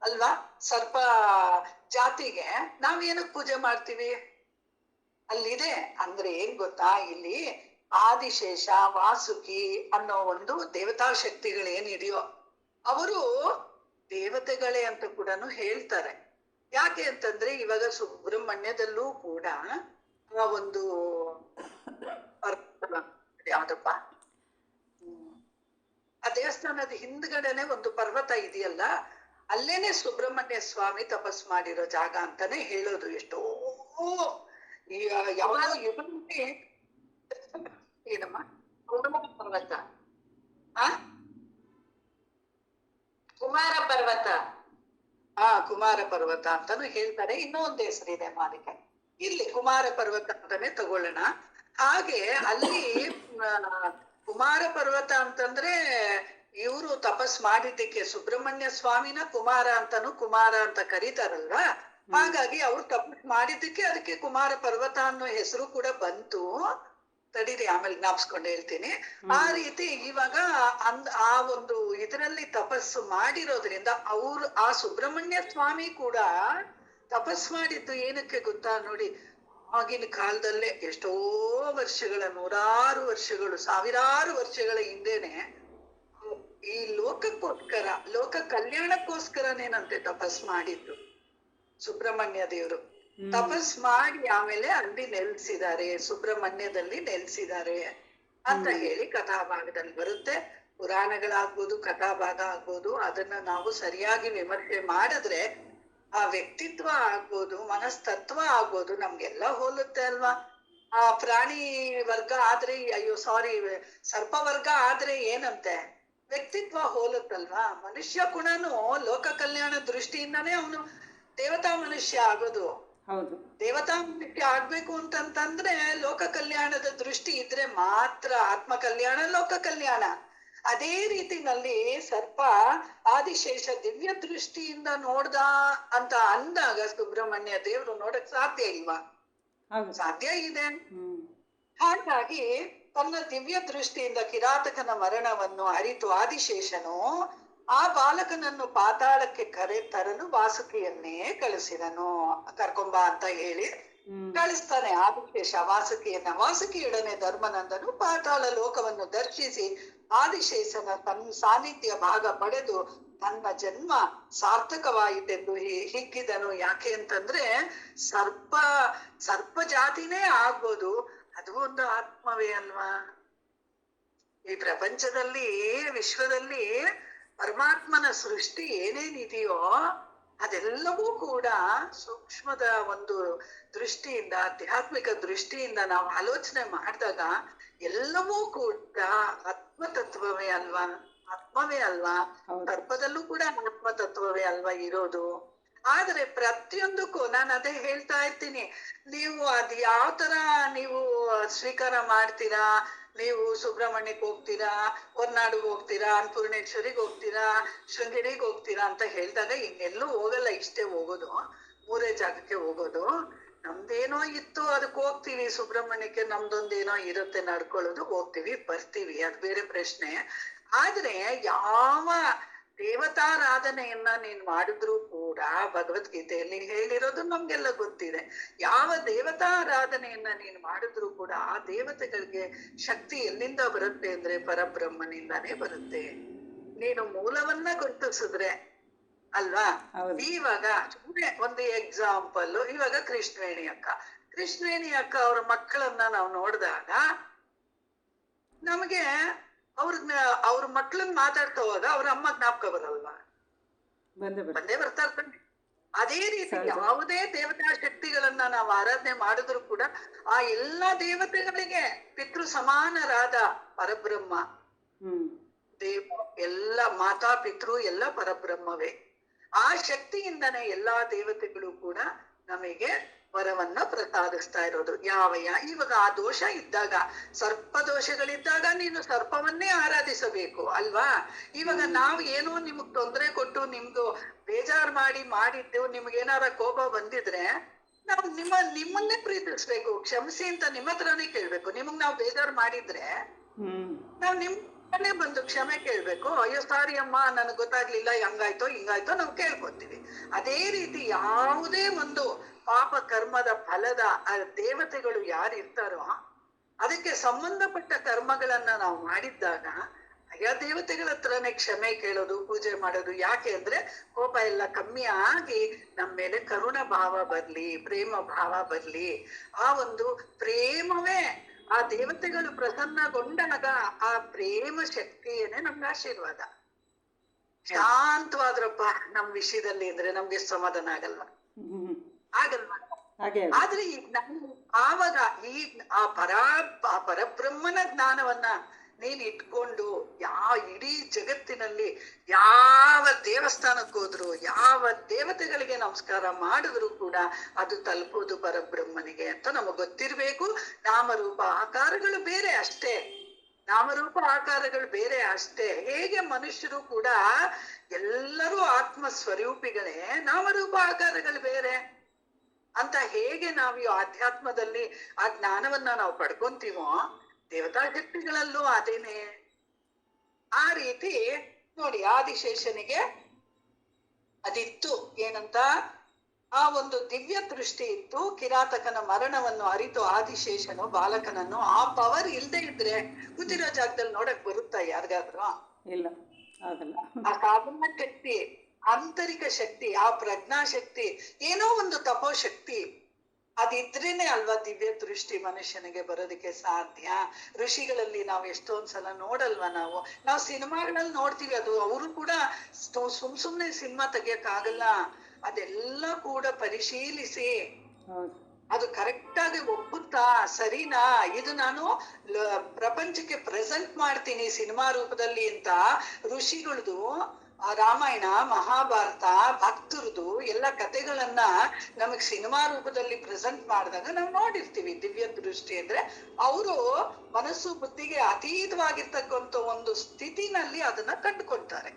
ಅಲ್ವಾ? ಸರ್ಪ ಜಾತಿಗೆ ನಾವೇನಕ್ ಪೂಜೆ ಮಾಡ್ತೀವಿ? ಅಲ್ಲಿದೆ ಅಂದ್ರೆ ಏನ್ ಗೊತ್ತಾ, ಇಲ್ಲಿ ಆದಿಶೇಷ, ವಾಸುಕಿ ಅನ್ನೋ ಒಂದು ದೇವತಾ ಶಕ್ತಿಗಳೇನಿದೆಯೋ ಅವರು ದೇವತೆಗಳೇ ಅಂತ ಕೂಡ ಹೇಳ್ತಾರೆ. ಯಾಕೆ ಅಂತಂದ್ರೆ ಇವಾಗ ಸುಬ್ರಹ್ಮಣ್ಯದಲ್ಲೂ ಕೂಡ ಒಂದು ಯಾವ್ದಪ್ಪ, ಆ ದೇವಸ್ಥಾನದ ಹಿಂದ್ಗಡೆನೆ ಒಂದು ಪರ್ವತ ಇದೆಯಲ್ಲ, ಅಲ್ಲೇನೆ ಸುಬ್ರಹ್ಮಣ್ಯ ಸ್ವಾಮಿ ತಪಸ್ ಮಾಡಿರೋ ಜಾಗ ಅಂತಾನೆ ಹೇಳೋದು. ಎಷ್ಟೋ ಯಾವ್ದೋ ಯುಗಕ್ಕೆ ಏನಮ್ಮ ಪರ್ವತ, ಕುಮಾರ ಪರ್ವತ. ಕುಮಾರ ಪರ್ವತ ಅಂತಾನು ಹೇಳ್ತಾರೆ. ಇನ್ನೂ ಒಂದು ಹೆಸರಿದೆ ಅದಕ್ಕೆ, ಇಲ್ಲಿ ಕುಮಾರ ಪರ್ವತ ಅಂತಾನೆ ತಗೊಳ್ಳೋಣ. ಹಾಗೆ ಅಲ್ಲಿ ಕುಮಾರ ಪರ್ವತ ಅಂತಂದ್ರೆ ಇವರು ತಪಸ್ ಮಾಡಿದ್ದಕ್ಕೆ ಸುಬ್ರಹ್ಮಣ್ಯ ಸ್ವಾಮಿನ ಕುಮಾರ ಅಂತ ಕರೀತಾರಲ್ವಾ, ಹಾಗಾಗಿ ಅವ್ರು ತಪಸ್ ಮಾಡಿದ್ದಕ್ಕೆ ಅದಕ್ಕೆ ಕುಮಾರ ಪರ್ವತ ಅನ್ನೋ ಹೆಸರು ಕೂಡ ಬಂತು. ತಡೀರಿ, ಆಮೇಲೆ ಜ್ಞಾಪಿಸ್ಕೊಂಡು ಹೇಳ್ತೀನಿ. ಆ ರೀತಿ ಇವಾಗ ಆ ಒಂದು ಇದರಲ್ಲಿ ತಪಸ್ಸು ಮಾಡಿರೋದ್ರಿಂದ ಆ ಸುಬ್ರಹ್ಮಣ್ಯ ಸ್ವಾಮಿ ಕೂಡ ತಪಸ್ ಮಾಡಿದ್ದು ಏನಕ್ಕೆ ಗೊತ್ತಾ ನೋಡಿ, ಆಗಿನ ಕಾಲದಲ್ಲೇ ಎಷ್ಟೋ ವರ್ಷಗಳ, ನೂರಾರು ವರ್ಷಗಳು, ಸಾವಿರಾರು ವರ್ಷಗಳ ಹಿಂದೆನೆ ಈ ಲೋಕಕ್ಕೋಸ್ಕರ, ಲೋಕ ಕಲ್ಯಾಣಕ್ಕೋಸ್ಕರನೇನಂತೆ ತಪಸ್ ಮಾಡಿದ್ದು ಸುಬ್ರಹ್ಮಣ್ಯ ದೇವರು. ತಪಸ್ ಮಾಡಿ ಆಮೇಲೆ ಅಲ್ಲಿ ನೆಲೆಸಿದ್ದಾರೆ, ಸುಬ್ರಹ್ಮಣ್ಯದಲ್ಲಿ ನೆಲೆಸಿದ್ದಾರೆ ಅಂತ ಹೇಳಿ ಕಥಾಭಾಗದಲ್ಲಿ ಬರುತ್ತೆ. ಪುರಾಣಗಳಾಗ್ಬೋದು, ಕಥಾಭಾಗ ಆಗ್ಬೋದು, ಅದನ್ನ ನಾವು ಸರಿಯಾಗಿ ವಿಮರ್ಶೆ ಮಾಡಿದ್ರೆ ಆ ವ್ಯಕ್ತಿತ್ವ ಆಗ್ಬೋದು, ಮನಸ್ತತ್ವ ಆಗ್ಬೋದು, ನಮ್ಗೆಲ್ಲ ಹೋಲುತ್ತೆ ಅಲ್ವಾ? ಆ ಪ್ರಾಣಿ ವರ್ಗ ಆದ್ರೆ, ಸರ್ಪ ವರ್ಗ ಆದ್ರೆ ಏನಂತೆ, ವ್ಯಕ್ತಿತ್ವ ಹೋಲುತ್ತಲ್ವಾ? ಮನುಷ್ಯ ಗುಣನು ಲೋಕ ಕಲ್ಯಾಣ ದೃಷ್ಟಿಯಿಂದಾನೇ ಅವನು ದೇವತಾ ಮನುಷ್ಯ ಆಗೋದು. ದೇವತಾ ಮನುಷ್ಯ ಆಗ್ಬೇಕು ಅಂತಂತಂದ್ರೆ ಲೋಕ ಕಲ್ಯಾಣದ ದೃಷ್ಟಿ ಇದ್ರೆ ಮಾತ್ರ ಆತ್ಮ ಕಲ್ಯಾಣ, ಲೋಕ ಕಲ್ಯಾಣ. ಅದೇ ರೀತಿನಲ್ಲಿ ಸರ್ಪ ಆದಿಶೇಷ ದಿವ್ಯ ದೃಷ್ಟಿಯಿಂದ ನೋಡ್ದ ಅಂತ ಅಂದಾಗ ಸುಬ್ರಹ್ಮಣ್ಯ ದೇವ್ರು ನೋಡಕ್ ಸಾಧ್ಯ ಇಲ್ವಾ? ಸಾಧ್ಯ ಇದೆ. ಹಾಗಾಗಿ ತನ್ನ ದಿವ್ಯ ದೃಷ್ಟಿಯಿಂದ ಕಿರಾತಕನ ಮರಣವನ್ನು ಅರಿತು ಆದಿಶೇಷನು ಆ ಬಾಲಕನನ್ನು ಪಾತಾಳಕ್ಕೆ ತರಲು ವಾಸುಕಿಯನ್ನೇ ಕಳಿಸಿದನು. ಕರ್ಕೊಂಬ ಅಂತ ಹೇಳಿ ಕಳಿಸ್ತಾನೆ ಆದಿಶೇಷ ವಾಸುಕಿಯೊಡನೆ ಧರ್ಮನಂದನು ಪಾತಾಳ ಲೋಕವನ್ನು ದರ್ಶಿಸಿ ಆದಿಶೇಷನ ತನ್ನ ಸಾನ್ನಿಧ್ಯ ಭಾಗ ಪಡೆದು ತನ್ನ ಜನ್ಮ ಸಾರ್ಥಕವಾಯಿತೆಂದು ಹಿಗ್ಗಿದನು. ಯಾಕೆ ಅಂತಂದ್ರೆ ಸರ್ಪ ಜಾತಿನೇ ಆಗ್ಬೋದು, ಅದು ಒಂದು ಆತ್ಮವೇ ಅಲ್ವಾ? ಈ ಪ್ರಪಂಚದಲ್ಲಿ, ವಿಶ್ವದಲ್ಲಿ ಪರಮಾತ್ಮನ ಸೃಷ್ಟಿ ಏನೇನಿದೆಯೋ ಅದೆಲ್ಲವೂ ಕೂಡ ಸೂಕ್ಷ್ಮದ ಒಂದು ದೃಷ್ಟಿಯಿಂದ, ಆಧ್ಯಾತ್ಮಿಕ ದೃಷ್ಟಿಯಿಂದ ನಾವು ಆಲೋಚನೆ ಮಾಡಿದಾಗ ಎಲ್ಲವೂ ಕೂಡ ಆತ್ಮತತ್ವವೇ ಅಲ್ವಾ? ಆತ್ಮವೇ ಅಲ್ವಾ? ಸರ್ಪದಲ್ಲೂ ಕೂಡ ಆತ್ಮತತ್ವವೇ ಅಲ್ವಾ ಇರೋದು? ಆದ್ರೆ ಪ್ರತಿಯೊಂದಕ್ಕೂ ನಾನು ಅದೇ ಹೇಳ್ತಾ ಇರ್ತೀನಿ, ನೀವು ಅದ್ ಯಾವ ತರ ನೀವು ಸ್ವೀಕಾರ ಮಾಡ್ತೀರಾ? ನೀವು ಸುಬ್ರಹ್ಮಣ್ಯಕ್ಕೆ ಹೋಗ್ತೀರಾ, ಹೊರನಾಡಿಗೆ ಹೋಗ್ತೀರಾ, ಅನ್ನಪೂರ್ಣೇಶ್ವರಿಗೆ ಹೋಗ್ತೀರಾ, ಶೃಂಗೇರಿಗೆ ಹೋಗ್ತೀರಾ ಅಂತ ಹೇಳಿದಾಗ ಇನ್ನೆಲ್ಲೂ ಹೋಗಲ್ಲ, ಇಷ್ಟೇ ಹೋಗೋದು, 3 ಜಾಗಕ್ಕೆ ಹೋಗೋದು. ನಮ್ದೇನೋ ಇತ್ತು ಅದಕ್ಕೆ ಹೋಗ್ತೀವಿ, ಸುಬ್ರಹ್ಮಣ್ಯಕ್ಕೆ ನಮ್ದೊಂದೇನೋ ಇರುತ್ತೆ, ನಡ್ಕೊಳ್ಳೋದು, ಹೋಗ್ತೀವಿ, ಬರ್ತೀವಿ, ಅದು ಬೇರೆ ಪ್ರಶ್ನೆ. ಆದ್ರೆ ಯಾವ ದೇವತಾರಾಧನೆಯನ್ನ ನೀನ್ ಮಾಡಿದ್ರು ಕೂಡ ಭಗವದ್ಗೀತೆಯಲ್ಲಿ ಹೇಳಿರೋದು ನಮ್ಗೆಲ್ಲ ಗೊತ್ತಿದೆ. ಯಾವ ದೇವತಾರಾಧನೆಯನ್ನ ನೀನ್ ಮಾಡಿದ್ರು ಕೂಡ ಆ ದೇವತೆಗಳಿಗೆ ಶಕ್ತಿ ಎಲ್ಲಿಂದ ಬರುತ್ತೆ ಅಂದ್ರೆ ಪರಬ್ರಹ್ಮನಿಂದಾನೇ ಬರುತ್ತೆ. ನೀನು ಮೂಲವನ್ನ ಗುರುತಿಸಿದ್ರೆ ಅಲ್ವಾ? ಇವಾಗ ಒಂದು ಎಕ್ಸಾಂಪಲ್, ಇವಾಗ ಕೃಷ್ಣವೇಣಿ ಅಕ್ಕ ಅವ್ರ ಮಕ್ಕಳನ್ನ ನಾವು ನೋಡಿದಾಗ ನಮಗೆ ಅವ್ರ ಮಕ್ಳನ್ನ ಮಾತಾಡ್ತಾ ಹೋದಾಗ ಅವ್ರ ಅಮ್ಮ ಜ್ಞಾಪಕ ಬರಲ್ವಾ? ಬಂದೇ ಬರ್ತಾ ಇರ್ತಾನೆ. ಅದೇ ರೀತಿ ಸಹಜ. ಯಾವುದೇ ದೇವತಾ ಶಕ್ತಿಗಳನ್ನ ನಾವು ಆರಾಧನೆ ಮಾಡಿದ್ರು ಕೂಡ ಆ ಎಲ್ಲಾ ದೇವತೆಗಳಿಗೆ ಪಿತೃ ಸಮಾನರಾದ ಪರಬ್ರಹ್ಮ ಹ್ಮ್ ದೇವ ಎಲ್ಲ ಮಾತಾ ಪಿತೃ ಎಲ್ಲ ಪರಬ್ರಹ್ಮವೇ. ಆ ಶಕ್ತಿಯಿಂದನೇ ಎಲ್ಲಾ ದೇವತೆಗಳು ಕೂಡ ನಮಗೆ ವರವನ್ನ ಪ್ರಸಾದಿಸ್ತಾ ಇರೋದು. ಇವಾಗ ಆ ದೋಷ ಇದ್ದಾಗ, ಸರ್ಪ ದೋಷಗಳಿದ್ದಾಗ ನೀನು ಸರ್ಪವನ್ನೇ ಆರಾಧಿಸಬೇಕು ಅಲ್ವಾ. ಇವಾಗ ನಾವು ಏನೋ ನಿಮಗ್ ತೊಂದರೆ ಕೊಟ್ಟು ನಿಮ್ದು ಬೇಜಾರ್ ಮಾಡಿದ್ದು ನಿಮ್ಗೇನಾರ ಕೋಪ ಬಂದಿದ್ರೆ ನಾವು ನಿಮ್ಮನ್ನೇ ಪ್ರೀತಿಸ್ಬೇಕು. ಕ್ಷಮಿಸಿ ಅಂತ ನಿಮ್ಮ ಹತ್ರನೇ ಕೇಳ್ಬೇಕು. ನಿಮಗ್ ನಾವು ಬೇಜಾರ್ ಮಾಡಿದ್ರೆ ಹ್ಮ್ ನಾವ್ ನಿಮ್ಮನ್ನೇ ಬಂದು ಕ್ಷಮೆ ಕೇಳ್ಬೇಕು. ಅಯ್ಯೋ ಸಾರಿ ಅಮ್ಮ, ನನಗ್ ಗೊತ್ತಾಗ್ಲಿಲ್ಲ, ಹಂಗಾಯ್ತೋ ಹಿಂಗಾಯ್ತೋ ನಾವು ಕೇಳ್ಕೊತೀವಿ. ಅದೇ ರೀತಿ ಯಾವುದೇ ಒಂದು ಪಾಪ ಕರ್ಮದ ಫಲದ ದೇವತೆಗಳು ಯಾರು ಇರ್ತಾರೋ ಅದಕ್ಕೆ ಸಂಬಂಧಪಟ್ಟ ಕರ್ಮಗಳನ್ನ ನಾವು ಮಾಡಿದ್ದಾಗ ಆಯಾ ದೇವತೆಗಳ ಹತ್ರನೇ ಕ್ಷಮೆ ಕೇಳೋದು, ಪೂಜೆ ಮಾಡೋದು. ಯಾಕೆ ಅಂದ್ರೆ ಕೋಪ ಎಲ್ಲ ಕಮ್ಮಿ ಆಗಿ ನಮ್ಮ ಮೇಲೆ ಕರುಣ ಭಾವ ಬರ್ಲಿ, ಪ್ರೇಮ ಭಾವ ಬರ್ಲಿ. ಆ ಒಂದು ಪ್ರೇಮವೇ ಆ ದೇವತೆಗಳು ಪ್ರಸನ್ನಗೊಂಡಾಗ ಆ ಪ್ರೇಮ ಶಕ್ತಿಯೇನೆ ನಮ್ಗೆ ಆಶೀರ್ವಾದ. ಶಾಂತವಾದ್ರಪ್ಪ ನಮ್ ವಿಷಯದಲ್ಲಿ ಅಂದ್ರೆ ನಮ್ಗೆ ಸಮಾಧಾನ ಆಗಲ್ವಾ? ಹ್ಮ್ ಆಗಲ್ವಾ? ಹಾಗೆ ಆದ್ರೆ ಈಗ ನಾವು ಆವಾಗ ಆ ಪರಬ್ರಹ್ಮನ ಜ್ಞಾನವನ್ನ ನೀನ್ ಇಟ್ಕೊಂಡು ಇಡೀ ಜಗತ್ತಿನಲ್ಲಿ ಯಾವ ದೇವಸ್ಥಾನಕ್ಕೆ ಹೋದ್ರು, ಯಾವ ದೇವತೆಗಳಿಗೆ ನಮಸ್ಕಾರ ಮಾಡಿದ್ರು ಕೂಡ ಅದು ತಲುಪೋದು ಪರಬ್ರಹ್ಮನಿಗೆ ಅಂತ ನಮಗ್ ಗೊತ್ತಿರ್ಬೇಕು. ನಾಮರೂಪ ಆಕಾರಗಳು ಬೇರೆ ಅಷ್ಟೇ, ನಾಮರೂಪ ಆಕಾರಗಳು ಬೇರೆ ಅಷ್ಟೇ. ಹೇಗೆ ಮನುಷ್ಯರು ಕೂಡ ಎಲ್ಲರೂ ಆತ್ಮ ಸ್ವರೂಪಿಗಳೇ, ನಾಮರೂಪ ಆಕಾರಗಳು ಬೇರೆ ಅಂತ ಹೇಗೆ ನಾವು ಈ ಆಧ್ಯಾತ್ಮದಲ್ಲಿ ಆ ಜ್ಞಾನವನ್ನ ನಾವು ಪಡ್ಕೊಂತೀವೋ ದೇವತಾ ಶಕ್ತಿಗಳಲ್ಲೂ ಅದೇನೆ. ಆ ರೀತಿ ನೋಡಿ, ಆದಿಶೇಷನಿಗೆ ಅದಿತ್ತು ಏನಂತ, ಆ ಒಂದು ದಿವ್ಯ ದೃಷ್ಟಿ ಇತ್ತು. ಕಿರಾತಕನ ಮರಣವನ್ನು ಅರಿತು ಆದಿಶೇಷನು ಬಾಲಕನನ್ನು, ಆ ಪವರ್ ಇಲ್ದೇ ಇದ್ರೆ ಕೂತಿರೋ ಜಾಗದಲ್ಲಿ ನೋಡಕ್ ಬರುತ್ತಾ ಯಾರಿಗಾದ್ರು? ಇಲ್ಲ, ಆಗಲ್ಲ. ಆ ಸಾಧನ ಶಕ್ತಿ, ಆಂತರಿಕ ಶಕ್ತಿ, ಆ ಪ್ರಜ್ಞಾಶಕ್ತಿ, ಏನೋ ಒಂದು ತಪೋಶಕ್ತಿ ಅದಿದ್ರೇನೆ ಅಲ್ವಾ ದಿವ್ಯ ದೃಷ್ಟಿ ಮನುಷ್ಯನಿಗೆ ಬರೋದಕ್ಕೆ ಸಾಧ್ಯ. ಋಷಿಗಳಲ್ಲಿ ನಾವು ಎಷ್ಟೊಂದ್ಸಲ ನೋಡಲ್ವಾ, ನಾವು ಸಿನಿಮಾಗಳಲ್ಲಿ ನೋಡ್ತೀವಿ. ಅದು ಅವರು ಕೂಡ ಸುಮ್ನೆ ಸಿನಿಮಾ ತೆಗಿಯಕ್ಕಾಗಲ್ಲ. ಅದೆಲ್ಲ ಕೂಡ ಪರಿಶೀಲಿಸಿ ಹೌದು. ಅದು ಕರೆಕ್ಟ್ ಆಗಿ ಒಪ್ಪುತ್ತಾ, ಸರಿನಾ, ಇದು ನಾನು ಪ್ರಪಂಚಕ್ಕೆ ಪ್ರೆಸೆಂಟ್ ಮಾಡ್ತೀನಿ ಸಿನಿಮಾ ರೂಪದಲ್ಲಿ ಅಂತ ಋಷಿಗಳದು ರಾಮಾಯಣ, ಮಹಾಭಾರತ, ಭಕ್ತರದು ಎಲ್ಲ ಕಥೆಗಳನ್ನ ನಮಗ್ ಸಿನಿಮಾ ರೂಪದಲ್ಲಿ ಪ್ರೆಸೆಂಟ್ ಮಾಡಿದಾಗ ನಾವು ನೋಡಿರ್ತೀವಿ. ದಿವ್ಯ ದೃಷ್ಟಿ ಅಂದ್ರೆ ಅವರು ಮನಸ್ಸು ಬುದ್ಧಿಗೆ ಅತೀತವಾಗಿರ್ತಕ್ಕಂಥ ಒಂದು ಸ್ಥಿತಿನಲ್ಲಿ ಅದನ್ನ ಕಂಡುಕೊಳ್ತಾರೆ.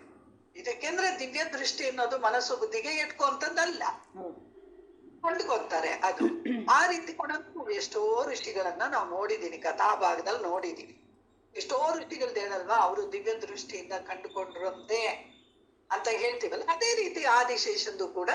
ಇದಕ್ಕೆಂದ್ರೆ ದಿವ್ಯ ದೃಷ್ಟಿ ಅನ್ನೋದು ಮನಸ್ಸು ಬುದ್ಧಿಗೆ ಇಟ್ಕೊಂತದ್ದಲ್ಲ, ಹೌದು. ಕೊಂಡ್ಕೊತಾರೆ ಅದು. ಆ ರೀತಿ ಕೂಡ ಎಷ್ಟೋ ಋಷಿಗಳನ್ನ ನಾವು ನೋಡಿದೀನಿ, ಕಥಾಭಾಗದಲ್ಲಿ ನೋಡಿದೀವಿ. ಎಷ್ಟೋ ಋಷಿಗಳ್ದು ಹೇಳಲ್ವಾ, ಅವರು ದಿವ್ಯ ದೃಷ್ಟಿಯಿಂದ ಕಂಡುಕೊಂಡ್ರಂತೆ ಅಂತ ಹೇಳ್ತೀವಲ್ಲ. ಅದೇ ರೀತಿ ಆದಿಶೇಷಂದು ಕೂಡ